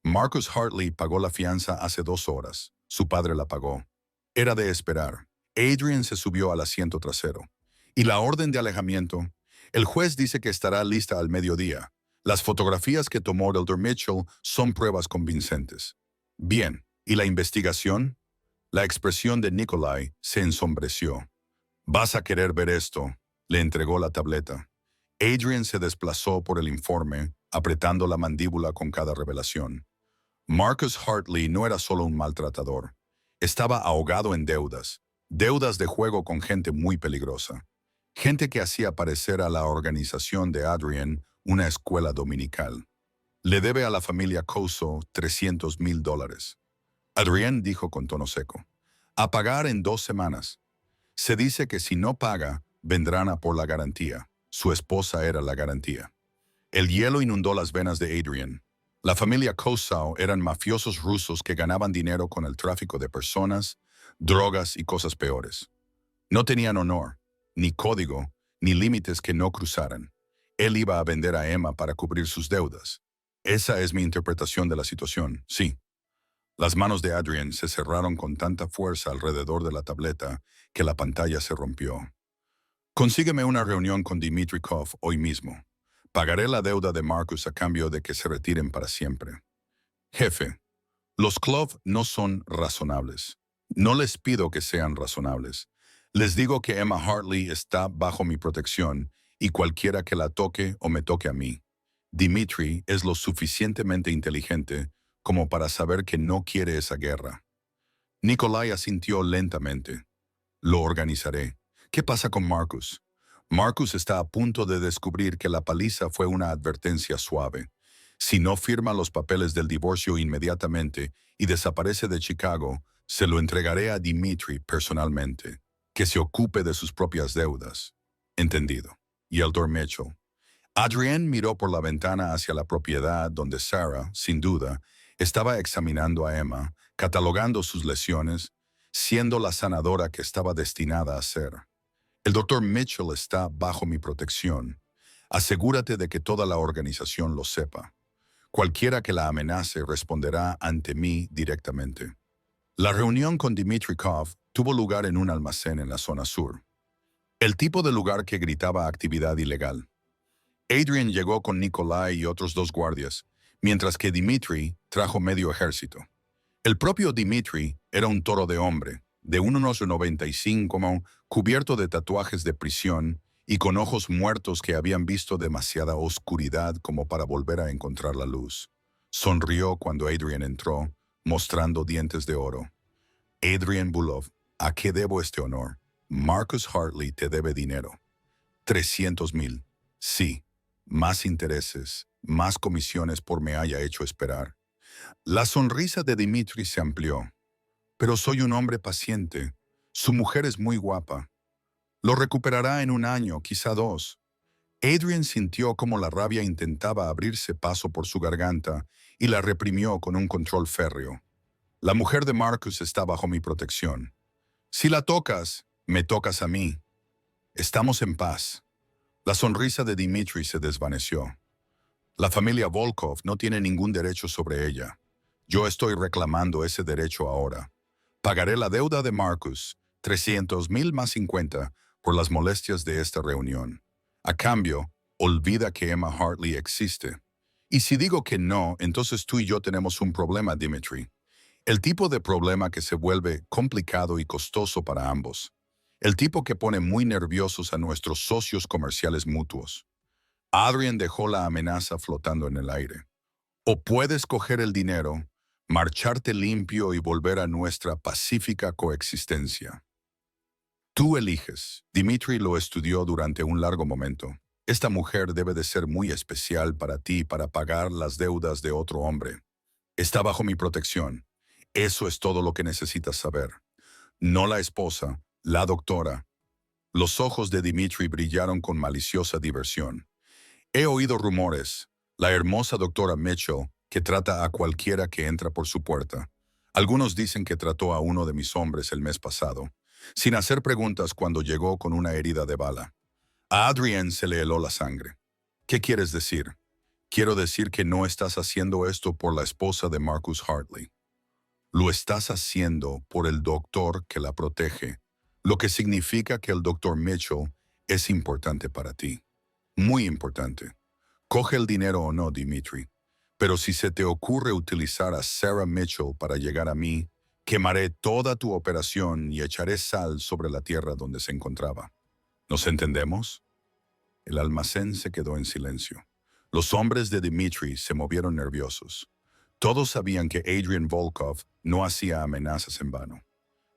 Marcus Hartley pagó la fianza hace 2 horas. Su padre la pagó. Era de esperar. Adrian se subió al asiento trasero. ¿Y la orden de alejamiento? El juez dice que estará lista al mediodía. Las fotografías que tomó Dr. Mitchell son pruebas convincentes. Bien, ¿y la investigación? La expresión de Nikolai se ensombreció. «Vas a querer ver esto», le entregó la tableta. Adrian se desplazó por el informe, apretando la mandíbula con cada revelación. Marcus Hartley no era solo un maltratador. Estaba ahogado en deudas. Deudas de juego con gente muy peligrosa. Gente que hacía parecer a la organización de Adrian una escuela dominical. Le debe a la familia Coso $300,000. Adrian dijo con tono seco. A pagar en 2 semanas. Se dice que si no paga, vendrán a por la garantía. Su esposa era la garantía. El hielo inundó las venas de Adrian. La familia Kosau eran mafiosos rusos que ganaban dinero con el tráfico de personas, drogas y cosas peores. No tenían honor, ni código, ni límites que no cruzaran. Él iba a vender a Emma para cubrir sus deudas. Esa es mi interpretación de la situación, sí. Las manos de Adrian se cerraron con tanta fuerza alrededor de la tableta que la pantalla se rompió. Consígueme una reunión con Dimitrikov hoy mismo. Pagaré la deuda de Marcus a cambio de que se retiren para siempre. Jefe, los Clove no son razonables. No les pido que sean razonables. Les digo que Emma Hartley está bajo mi protección y cualquiera que la toque o me toque a mí. Dimitri es lo suficientemente inteligente como para saber que no quiere esa guerra. Nikolai asintió lentamente. Lo organizaré. ¿Qué pasa con Marcus? Marcus está a punto de descubrir que la paliza fue una advertencia suave. Si no firma los papeles del divorcio inmediatamente y desaparece de Chicago, se lo entregaré a Dimitri personalmente, que se ocupe de sus propias deudas. Entendido. Y el Dr. Mitchell. Adrienne miró por la ventana hacia la propiedad donde Sarah, sin duda, estaba examinando a Emma, catalogando sus lesiones, siendo la sanadora que estaba destinada a ser. El Dr. Mitchell está bajo mi protección. Asegúrate de que toda la organización lo sepa. Cualquiera que la amenace responderá ante mí directamente. La reunión con Dimitrikov tuvo lugar en un almacén en la zona sur. El tipo de lugar que gritaba actividad ilegal. Adrian llegó con Nikolai y otros 2 guardias, mientras que Dimitri trajo medio ejército. El propio Dimitri era un toro de hombre, de 1,95 cubierto de tatuajes de prisión y con ojos muertos que habían visto demasiada oscuridad como para volver a encontrar la luz. Sonrió cuando Adrian entró, mostrando dientes de oro. Adrian Bulov, ¿a qué debo este honor? Marcus Hartley te debe dinero. 300,000. Sí. Más intereses, más comisiones por me haya hecho esperar. La sonrisa de Dimitri se amplió. Pero soy un hombre paciente. Su mujer es muy guapa. Lo recuperará en 1 año, quizá 2. Adrian sintió como la rabia intentaba abrirse paso por su garganta y la reprimió con un control férreo. La mujer de Marcus está bajo mi protección. Si la tocas, me tocas a mí. Estamos en paz. La sonrisa de Dimitri se desvaneció. La familia Volkov no tiene ningún derecho sobre ella. Yo estoy reclamando ese derecho ahora. Pagaré la deuda de Marcus, 300,000 más 50, por las molestias de esta reunión. A cambio, olvida que Emma Hartley existe. Y si digo que no, entonces tú y yo tenemos un problema, Dimitri. El tipo de problema que se vuelve complicado y costoso para ambos. El tipo que pone muy nerviosos a nuestros socios comerciales mutuos. Adrian dejó la amenaza flotando en el aire. O puedes coger el dinero, marcharte limpio y volver a nuestra pacífica coexistencia. Tú eliges. Dimitri lo estudió durante un largo momento. Esta mujer debe de ser muy especial para ti para pagar las deudas de otro hombre. Está bajo mi protección. Eso es todo lo que necesitas saber. No la esposa, la doctora. Los ojos de Dimitri brillaron con maliciosa diversión. He oído rumores. La hermosa doctora Mitchell, que trata a cualquiera que entra por su puerta. Algunos dicen que trató a uno de mis hombres el mes pasado, sin hacer preguntas cuando llegó con una herida de bala. A Adrienne se le heló la sangre. ¿Qué quieres decir? Quiero decir que no estás haciendo esto por la esposa de Marcus Hartley. Lo estás haciendo por el doctor que la protege, lo que significa que el doctor Mitchell es importante para ti. Muy importante. Coge el dinero o no, Dimitri. Pero si se te ocurre utilizar a Sarah Mitchell para llegar a mí, quemaré toda tu operación y echaré sal sobre la tierra donde se encontraba. ¿Nos entendemos? El almacén se quedó en silencio. Los hombres de Dimitri se movieron nerviosos. Todos sabían que Adrian Volkov no hacía amenazas en vano.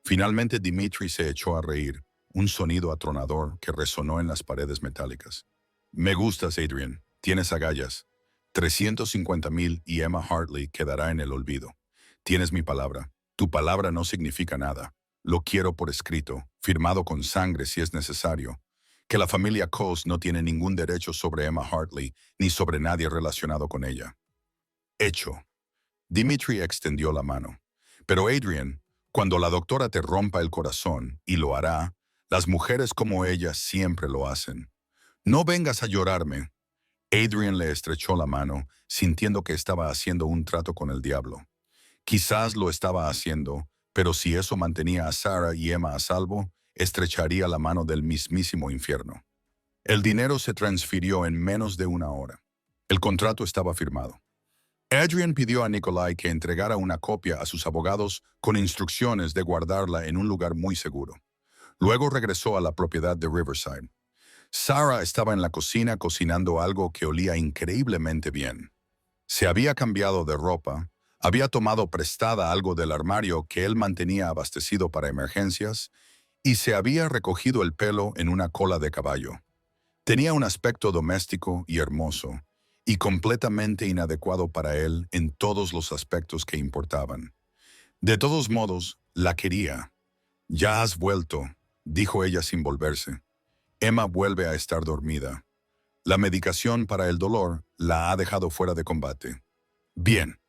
Finalmente Dimitri se echó a reír, un sonido atronador que resonó en las paredes metálicas. Me gustas, Adrian. Tienes agallas. 350,000 y Emma Hartley quedará en el olvido. Tienes mi palabra. Tu palabra no significa nada. Lo quiero por escrito, firmado con sangre si es necesario. Que la familia Coase no tiene ningún derecho sobre Emma Hartley ni sobre nadie relacionado con ella. Hecho. Dimitri extendió la mano. Pero Adrian, cuando la doctora te rompa el corazón, y lo hará, las mujeres como ella siempre lo hacen. No vengas a llorarme. Adrian le estrechó la mano, sintiendo que estaba haciendo un trato con el diablo. Quizás lo estaba haciendo, pero si eso mantenía a Sarah y Emma a salvo, estrecharía la mano del mismísimo infierno. El dinero se transfirió en menos de una hora. El contrato estaba firmado. Adrian pidió a Nikolai que entregara una copia a sus abogados con instrucciones de guardarla en un lugar muy seguro. Luego regresó a la propiedad de Riverside. Sarah estaba en la cocina cocinando algo que olía increíblemente bien. Se había cambiado de ropa, había tomado prestada algo del armario que él mantenía abastecido para emergencias y se había recogido el pelo en una cola de caballo. Tenía un aspecto doméstico y hermoso, y completamente inadecuado para él en todos los aspectos que importaban. De todos modos, la quería. «Ya has vuelto», dijo ella sin volverse. Emma vuelve a estar dormida. La medicación para el dolor la ha dejado fuera de combate. Bien,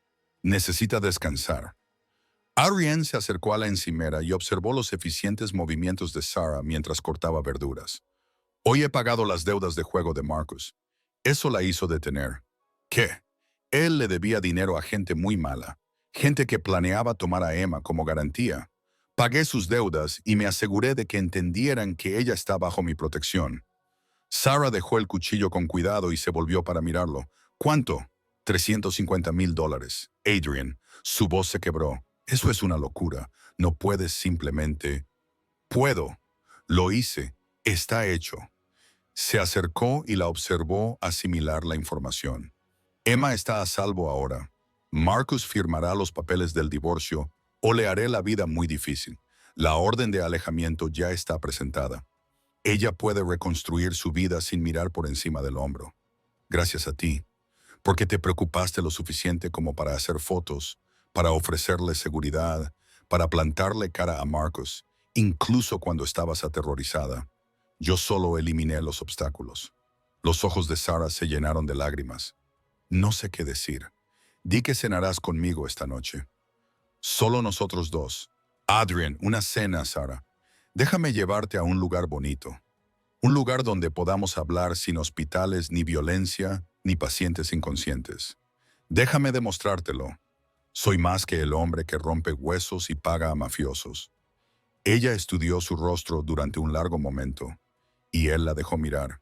necesita descansar. Adrienne se acercó a la encimera y observó los eficientes movimientos de Sarah mientras cortaba verduras. Hoy he pagado las deudas de juego de Marcus. Eso la hizo detener. ¿Qué? Él le debía dinero a gente muy mala, gente que planeaba tomar a Emma como garantía. Pagué sus deudas y me aseguré de que entendieran que ella está bajo mi protección. Sarah dejó el cuchillo con cuidado y se volvió para mirarlo. ¿Cuánto? $350,000. Adrian, su voz se quebró. Eso es una locura. No puedes simplemente... Puedo. Lo hice. Está hecho. Se acercó y la observó asimilar la información. Emma está a salvo ahora. Marcus firmará los papeles del divorcio o le haré la vida muy difícil. La orden de alejamiento ya está presentada. Ella puede reconstruir su vida sin mirar por encima del hombro. Gracias a ti, porque te preocupaste lo suficiente como para hacer fotos, para ofrecerle seguridad, para plantarle cara a Marcus, incluso cuando estabas aterrorizada. Yo solo eliminé los obstáculos. Los ojos de Sarah se llenaron de lágrimas. No sé qué decir. Di que cenarás conmigo esta noche. Solo nosotros dos. Adrian, una cena, Sarah. Déjame llevarte a un lugar bonito. Un lugar donde podamos hablar sin hospitales, ni violencia, ni pacientes inconscientes. Déjame demostrártelo. Soy más que el hombre que rompe huesos y paga a mafiosos. Ella estudió su rostro durante un largo momento, y él la dejó mirar.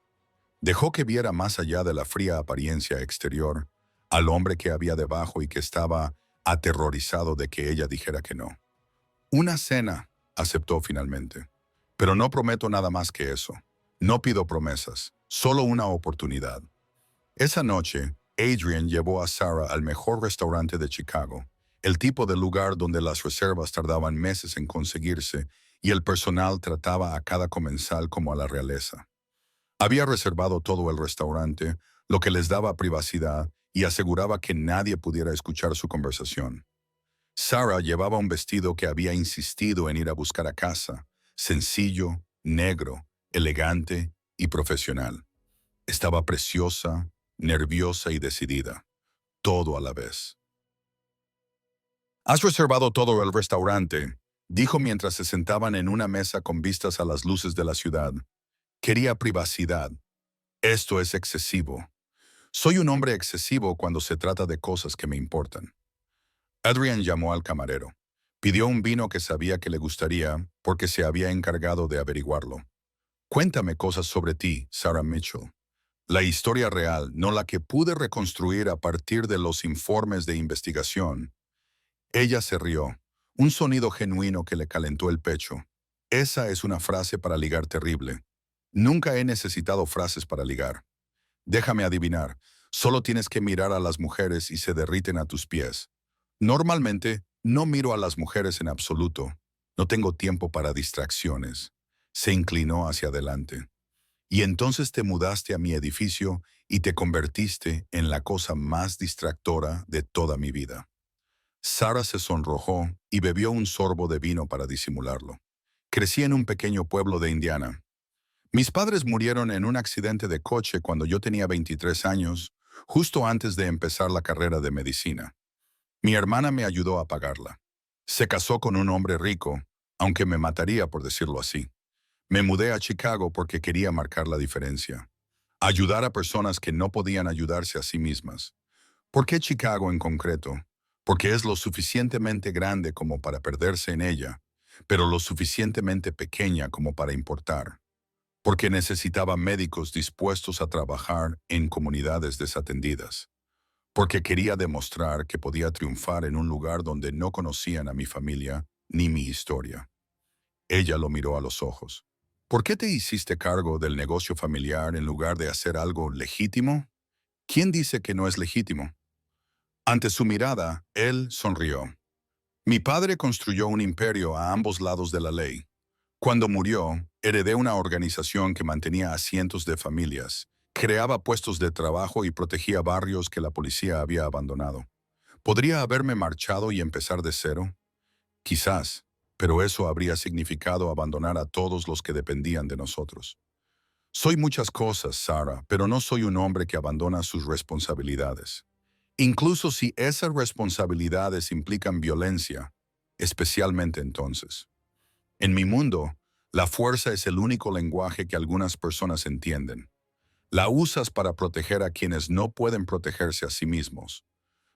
Dejó que viera más allá de la fría apariencia exterior, al hombre que había debajo y que estaba aterrorizado de que ella dijera que no. Una cena, aceptó finalmente. Pero no prometo nada más que eso. No pido promesas, solo una oportunidad. Esa noche, Adrian llevó a Sarah al mejor restaurante de Chicago, el tipo de lugar donde las reservas tardaban meses en conseguirse y el personal trataba a cada comensal como a la realeza. Había reservado todo el restaurante, lo que les daba privacidad y aseguraba que nadie pudiera escuchar su conversación. Sarah llevaba un vestido que había insistido en ir a buscar a casa, sencillo, negro, elegante y profesional. Estaba preciosa, nerviosa y decidida, todo a la vez. «¿Has reservado todo el restaurante?», dijo mientras se sentaban en una mesa con vistas a las luces de la ciudad. Quería privacidad. Esto es excesivo. Soy un hombre excesivo cuando se trata de cosas que me importan. Adrian llamó al camarero. Pidió un vino que sabía que le gustaría porque se había encargado de averiguarlo. «Cuéntame cosas sobre ti, Sarah Mitchell. La historia real, no la que pude reconstruir a partir de los informes de investigación». Ella se rió, un sonido genuino que le calentó el pecho. Esa es una frase para ligar terrible. Nunca he necesitado frases para ligar. Déjame adivinar, solo tienes que mirar a las mujeres y se derriten a tus pies. Normalmente, no miro a las mujeres en absoluto. No tengo tiempo para distracciones. Se inclinó hacia adelante. Y entonces te mudaste a mi edificio y te convertiste en la cosa más distractora de toda mi vida. Sarah se sonrojó y bebió un sorbo de vino para disimularlo. Crecí en un pequeño pueblo de Indiana. Mis padres murieron en un accidente de coche cuando yo tenía 23 años, justo antes de empezar la carrera de medicina. Mi hermana me ayudó a pagarla. Se casó con un hombre rico, aunque me mataría por decirlo así. Me mudé a Chicago porque quería marcar la diferencia. Ayudar a personas que no podían ayudarse a sí mismas. ¿Por qué Chicago en concreto? Porque es lo suficientemente grande como para perderse en ella, pero lo suficientemente pequeña como para importar. Porque necesitaba médicos dispuestos a trabajar en comunidades desatendidas. Porque quería demostrar que podía triunfar en un lugar donde no conocían a mi familia ni mi historia. Ella lo miró a los ojos. ¿Por qué te hiciste cargo del negocio familiar en lugar de hacer algo legítimo? ¿Quién dice que no es legítimo? Ante su mirada, él sonrió. Mi padre construyó un imperio a ambos lados de la ley. Cuando murió, heredé una organización que mantenía a cientos de familias, creaba puestos de trabajo y protegía barrios que la policía había abandonado. ¿Podría haberme marchado y empezar de cero? Quizás, pero eso habría significado abandonar a todos los que dependían de nosotros. Soy muchas cosas, Sarah, pero no soy un hombre que abandona sus responsabilidades. Incluso si esas responsabilidades implican violencia, especialmente entonces. En mi mundo, la fuerza es el único lenguaje que algunas personas entienden. La usas para proteger a quienes no pueden protegerse a sí mismos,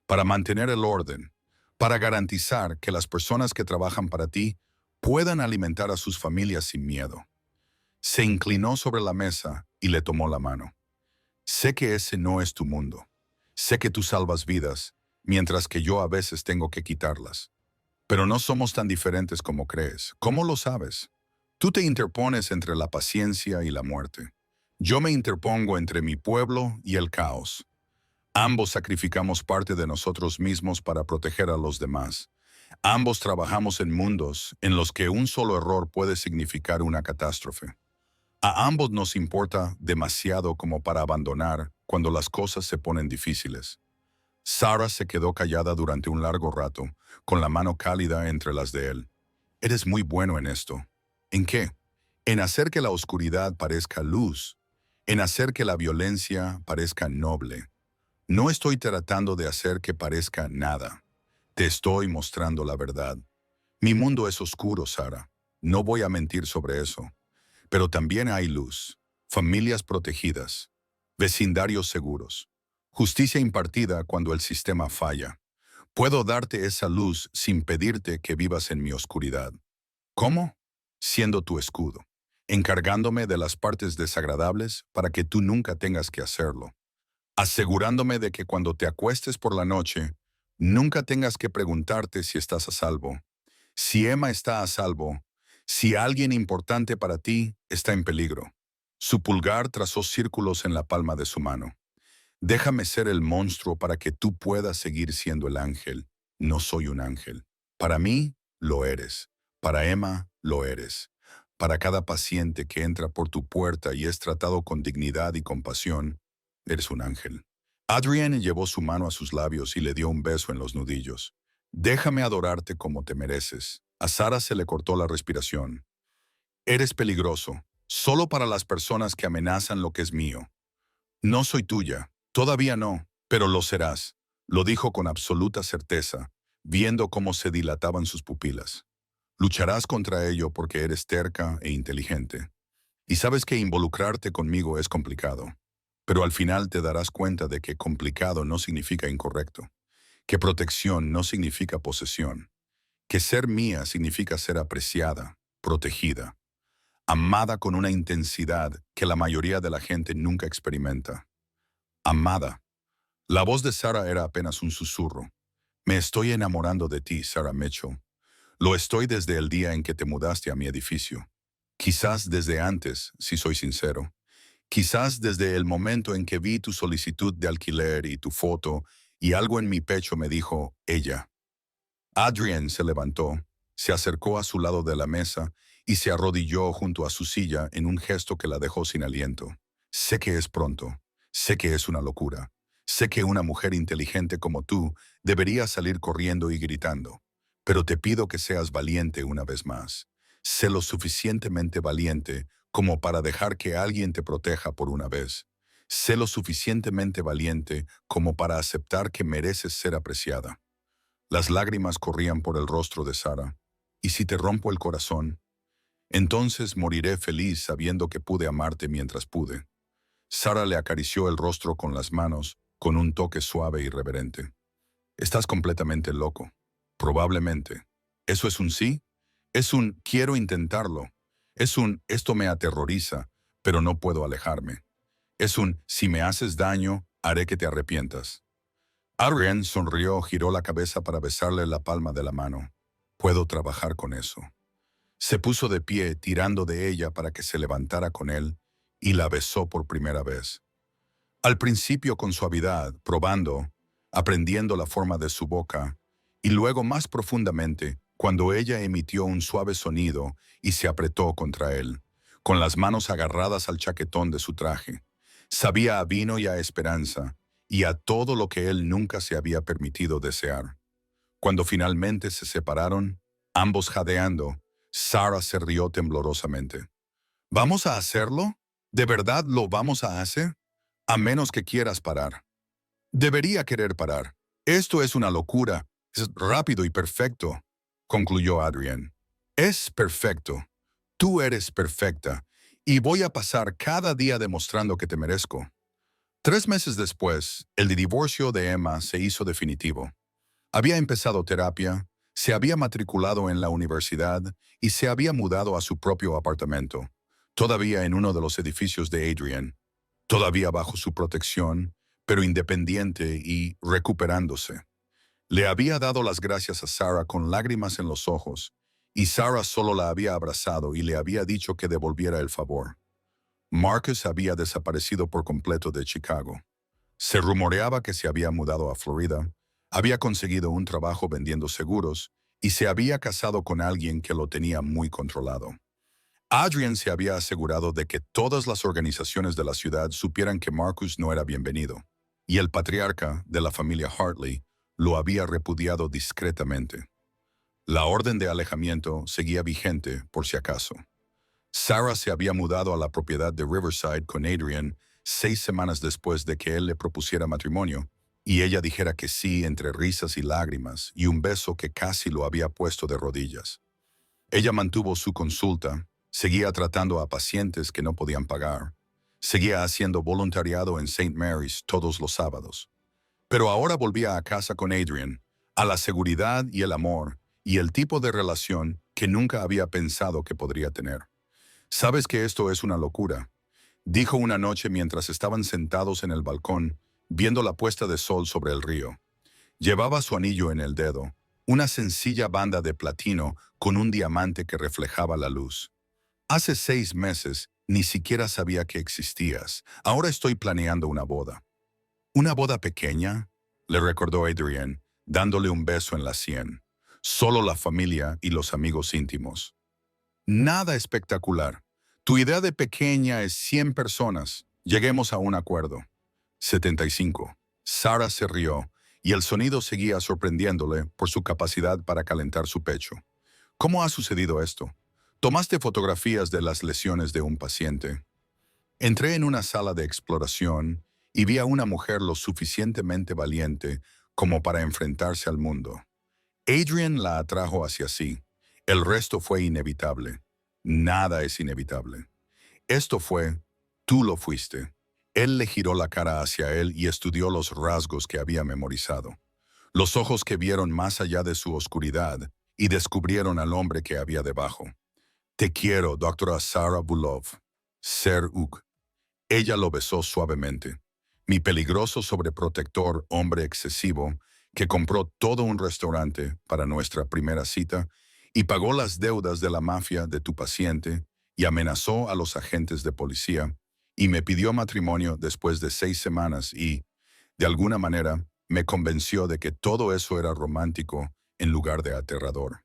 para mantener el orden, para garantizar que las personas que trabajan para ti puedan alimentar a sus familias sin miedo. Se inclinó sobre la mesa y le tomó la mano. Sé que ese no es tu mundo. Sé que tú salvas vidas, mientras que yo a veces tengo que quitarlas. Pero no somos tan diferentes como crees. ¿Cómo lo sabes? Tú te interpones entre la paciencia y la muerte. Yo me interpongo entre mi pueblo y el caos. Ambos sacrificamos parte de nosotros mismos para proteger a los demás. Ambos trabajamos en mundos en los que un solo error puede significar una catástrofe. A ambos nos importa demasiado como para abandonar cuando las cosas se ponen difíciles. Sarah se quedó callada durante un largo rato, con la mano cálida entre las de él. Eres muy bueno en esto. ¿En qué? En hacer que la oscuridad parezca luz, en hacer que la violencia parezca noble. No estoy tratando de hacer que parezca nada. Te estoy mostrando la verdad. Mi mundo es oscuro, Sarah. No voy a mentir sobre eso. Pero también hay luz, familias protegidas, vecindarios seguros, justicia impartida cuando el sistema falla. Puedo darte esa luz sin pedirte que vivas en mi oscuridad. ¿Cómo? Siendo tu escudo, encargándome de las partes desagradables para que tú nunca tengas que hacerlo, asegurándome de que cuando te acuestes por la noche, nunca tengas que preguntarte si estás a salvo, si Emma está a salvo, si alguien importante para ti está en peligro. Su pulgar trazó círculos en la palma de su mano. Déjame ser el monstruo para que tú puedas seguir siendo el ángel. No soy un ángel. Para mí, lo eres. Para Emma, lo eres. Para cada paciente que entra por tu puerta y es tratado con dignidad y compasión, eres un ángel. Adrienne llevó su mano a sus labios y le dio un beso en los nudillos. Déjame adorarte como te mereces. A Sara se le cortó la respiración. Eres peligroso, solo para las personas que amenazan lo que es mío. No soy tuya, todavía no, pero lo serás, lo dijo con absoluta certeza, viendo cómo se dilataban sus pupilas. Lucharás contra ello porque eres terca e inteligente. Y sabes que involucrarte conmigo es complicado. Pero al final te darás cuenta de que complicado no significa incorrecto, que protección no significa posesión, que ser mía significa ser apreciada, protegida, amada con una intensidad que la mayoría de la gente nunca experimenta. Amada. La voz de Sara era apenas un susurro. Me estoy enamorando de ti, Sarah Mitchell. Lo estoy desde el día en que te mudaste a mi edificio. Quizás desde antes, si soy sincero. Quizás desde el momento en que vi tu solicitud de alquiler y tu foto, y algo en mi pecho me dijo, ella. Adrienne se levantó, se acercó a su lado de la mesa y se arrodilló junto a su silla en un gesto que la dejó sin aliento. Sé que es pronto, sé que es una locura, sé que una mujer inteligente como tú debería salir corriendo y gritando, pero te pido que seas valiente una vez más. Sé lo suficientemente valiente como para dejar que alguien te proteja por una vez. Sé lo suficientemente valiente como para aceptar que mereces ser apreciada. Las lágrimas corrían por el rostro de Sara. ¿Y si te rompo el corazón? Entonces moriré feliz sabiendo que pude amarte mientras pude. Sara le acarició el rostro con las manos, con un toque suave y reverente. Estás completamente loco. Probablemente. ¿Eso es un sí? Es un quiero intentarlo. Es un esto me aterroriza, pero no puedo alejarme. Es un si me haces daño, haré que te arrepientas. Adrienne sonrió, giró la cabeza para besarle la palma de la mano. Puedo trabajar con eso. Se puso de pie, tirando de ella para que se levantara con él, y la besó por primera vez. Al principio con suavidad, probando, aprendiendo la forma de su boca, y luego más profundamente, cuando ella emitió un suave sonido y se apretó contra él, con las manos agarradas al chaquetón de su traje. Sabía a vino y a esperanza, y a todo lo que él nunca se había permitido desear. Cuando finalmente se separaron, ambos jadeando, Sara se rió temblorosamente. ¿Vamos a hacerlo? ¿De verdad lo vamos a hacer? A menos que quieras parar. Debería querer parar. Esto es una locura. Es rápido y perfecto, concluyó Adrienne. Es perfecto. Tú eres perfecta. Y voy a pasar cada día demostrando que te merezco. 3 meses después, el divorcio de Emma se hizo definitivo. Había empezado terapia, se había matriculado en la universidad y se había mudado a su propio apartamento, todavía en uno de los edificios de Adrienne, todavía bajo su protección, pero independiente y recuperándose. Le había dado las gracias a Sara con lágrimas en los ojos, y Sara solo la había abrazado y le había dicho que devolviera el favor. Marcus había desaparecido por completo de Chicago. Se rumoreaba que se había mudado a Florida, había conseguido un trabajo vendiendo seguros y se había casado con alguien que lo tenía muy controlado. Adrienne se había asegurado de que todas las organizaciones de la ciudad supieran que Marcus no era bienvenido, y el patriarca de la familia Hartley lo había repudiado discretamente. La orden de alejamiento seguía vigente por si acaso. Sara se había mudado a la propiedad de Riverside con Adrienne 6 semanas después de que él le propusiera matrimonio, y ella dijera que sí entre risas y lágrimas y un beso que casi lo había puesto de rodillas. Ella mantuvo su consulta, seguía tratando a pacientes que no podían pagar, seguía haciendo voluntariado en St. Mary's todos los sábados. Pero ahora volvía a casa con Adrienne, a la seguridad y el amor, y el tipo de relación que nunca había pensado que podría tener. «Sabes que esto es una locura», dijo una noche mientras estaban sentados en el balcón, viendo la puesta de sol sobre el río. Llevaba su anillo en el dedo, una sencilla banda de platino con un diamante que reflejaba la luz. «Hace 6 meses ni siquiera sabía que existías. Ahora estoy planeando una boda». «¿Una boda pequeña?», le recordó Adrienne, dándole un beso en la sien. «Solo la familia y los amigos íntimos». «Nada espectacular. Tu idea de pequeña es 100 personas. Lleguemos a un acuerdo». 75. Sarah se rió, y el sonido seguía sorprendiéndole por su capacidad para calentar su pecho. ¿Cómo ha sucedido esto? ¿Tomaste fotografías de las lesiones de un paciente? Entré en una sala de exploración y vi a una mujer lo suficientemente valiente como para enfrentarse al mundo. Adrian la atrajo hacia sí. El resto fue inevitable. Nada es inevitable. Esto fue, tú lo fuiste. Él le giró la cara hacia él y estudió los rasgos que había memorizado. Los ojos que vieron más allá de su oscuridad y descubrieron al hombre que había debajo. Te quiero, doctora Sarah Bulov. Ser Uk. Ella lo besó suavemente. Mi peligroso sobreprotector hombre excesivo que compró todo un restaurante para nuestra primera cita y pagó las deudas de la mafia de tu paciente y amenazó a los agentes de policía y me pidió matrimonio después de 6 semanas y, de alguna manera, me convenció de que todo eso era romántico en lugar de aterrador.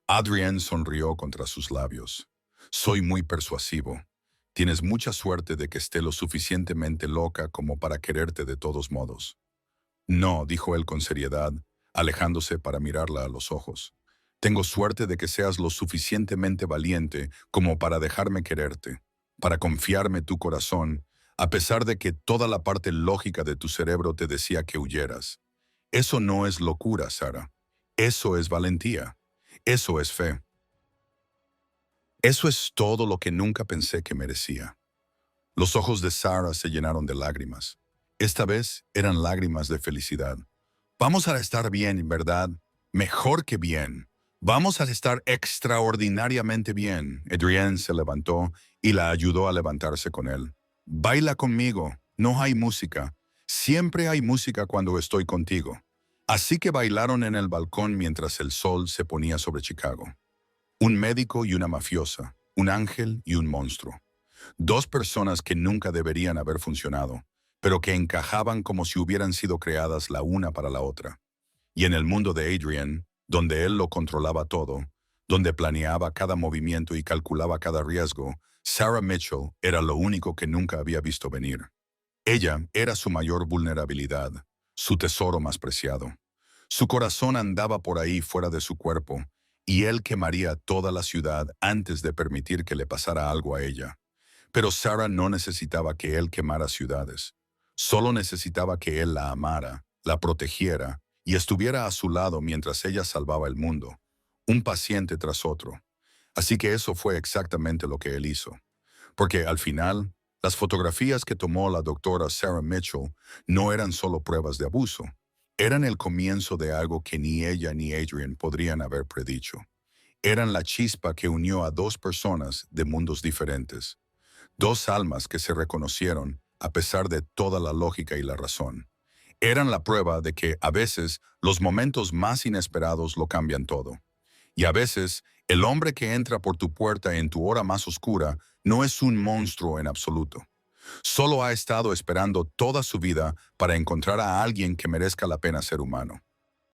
Adrienne sonrió contra sus labios. Soy muy persuasivo. Tienes mucha suerte de que esté lo suficientemente loca como para quererte de todos modos. No, dijo él con seriedad, alejándose para mirarla a los ojos. Tengo suerte de que seas lo suficientemente valiente como para dejarme quererte, para confiarme tu corazón, a pesar de que toda la parte lógica de tu cerebro te decía que huyeras. Eso no es locura, Sara. Eso es valentía. Eso es fe. Eso es todo lo que nunca pensé que merecía. Los ojos de Sarah se llenaron de lágrimas. Esta vez eran lágrimas de felicidad. Vamos a estar bien, ¿verdad? Mejor que bien. Vamos a estar extraordinariamente bien. Adrienne se levantó y la ayudó a levantarse con él. Baila conmigo. No hay música. Siempre hay música cuando estoy contigo. Así que bailaron en el balcón mientras el sol se ponía sobre Chicago. Un médico y una mafiosa, un ángel y un monstruo. Dos personas que nunca deberían haber funcionado, pero que encajaban como si hubieran sido creadas la una para la otra. Y en el mundo de Adrian, donde él lo controlaba todo, donde planeaba cada movimiento y calculaba cada riesgo, Sarah Mitchell era lo único que nunca había visto venir. Ella era su mayor vulnerabilidad, su tesoro más preciado. Su corazón andaba por ahí fuera de su cuerpo, y él quemaría toda la ciudad antes de permitir que le pasara algo a ella. Pero Sarah no necesitaba que él quemara ciudades. Solo necesitaba que él la amara, la protegiera y estuviera a su lado mientras ella salvaba el mundo, un paciente tras otro. Así que eso fue exactamente lo que él hizo. Porque al final, las fotografías que tomó la doctora Sarah Mitchell no eran solo pruebas de abuso. Eran el comienzo de algo que ni ella ni Adrian podrían haber predicho. Eran la chispa que unió a dos personas de mundos diferentes. Dos almas que se reconocieron a pesar de toda la lógica y la razón. Eran la prueba de que a veces los momentos más inesperados lo cambian todo. Y a veces el hombre que entra por tu puerta en tu hora más oscura no es un monstruo en absoluto. Solo ha estado esperando toda su vida para encontrar a alguien que merezca la pena ser humano.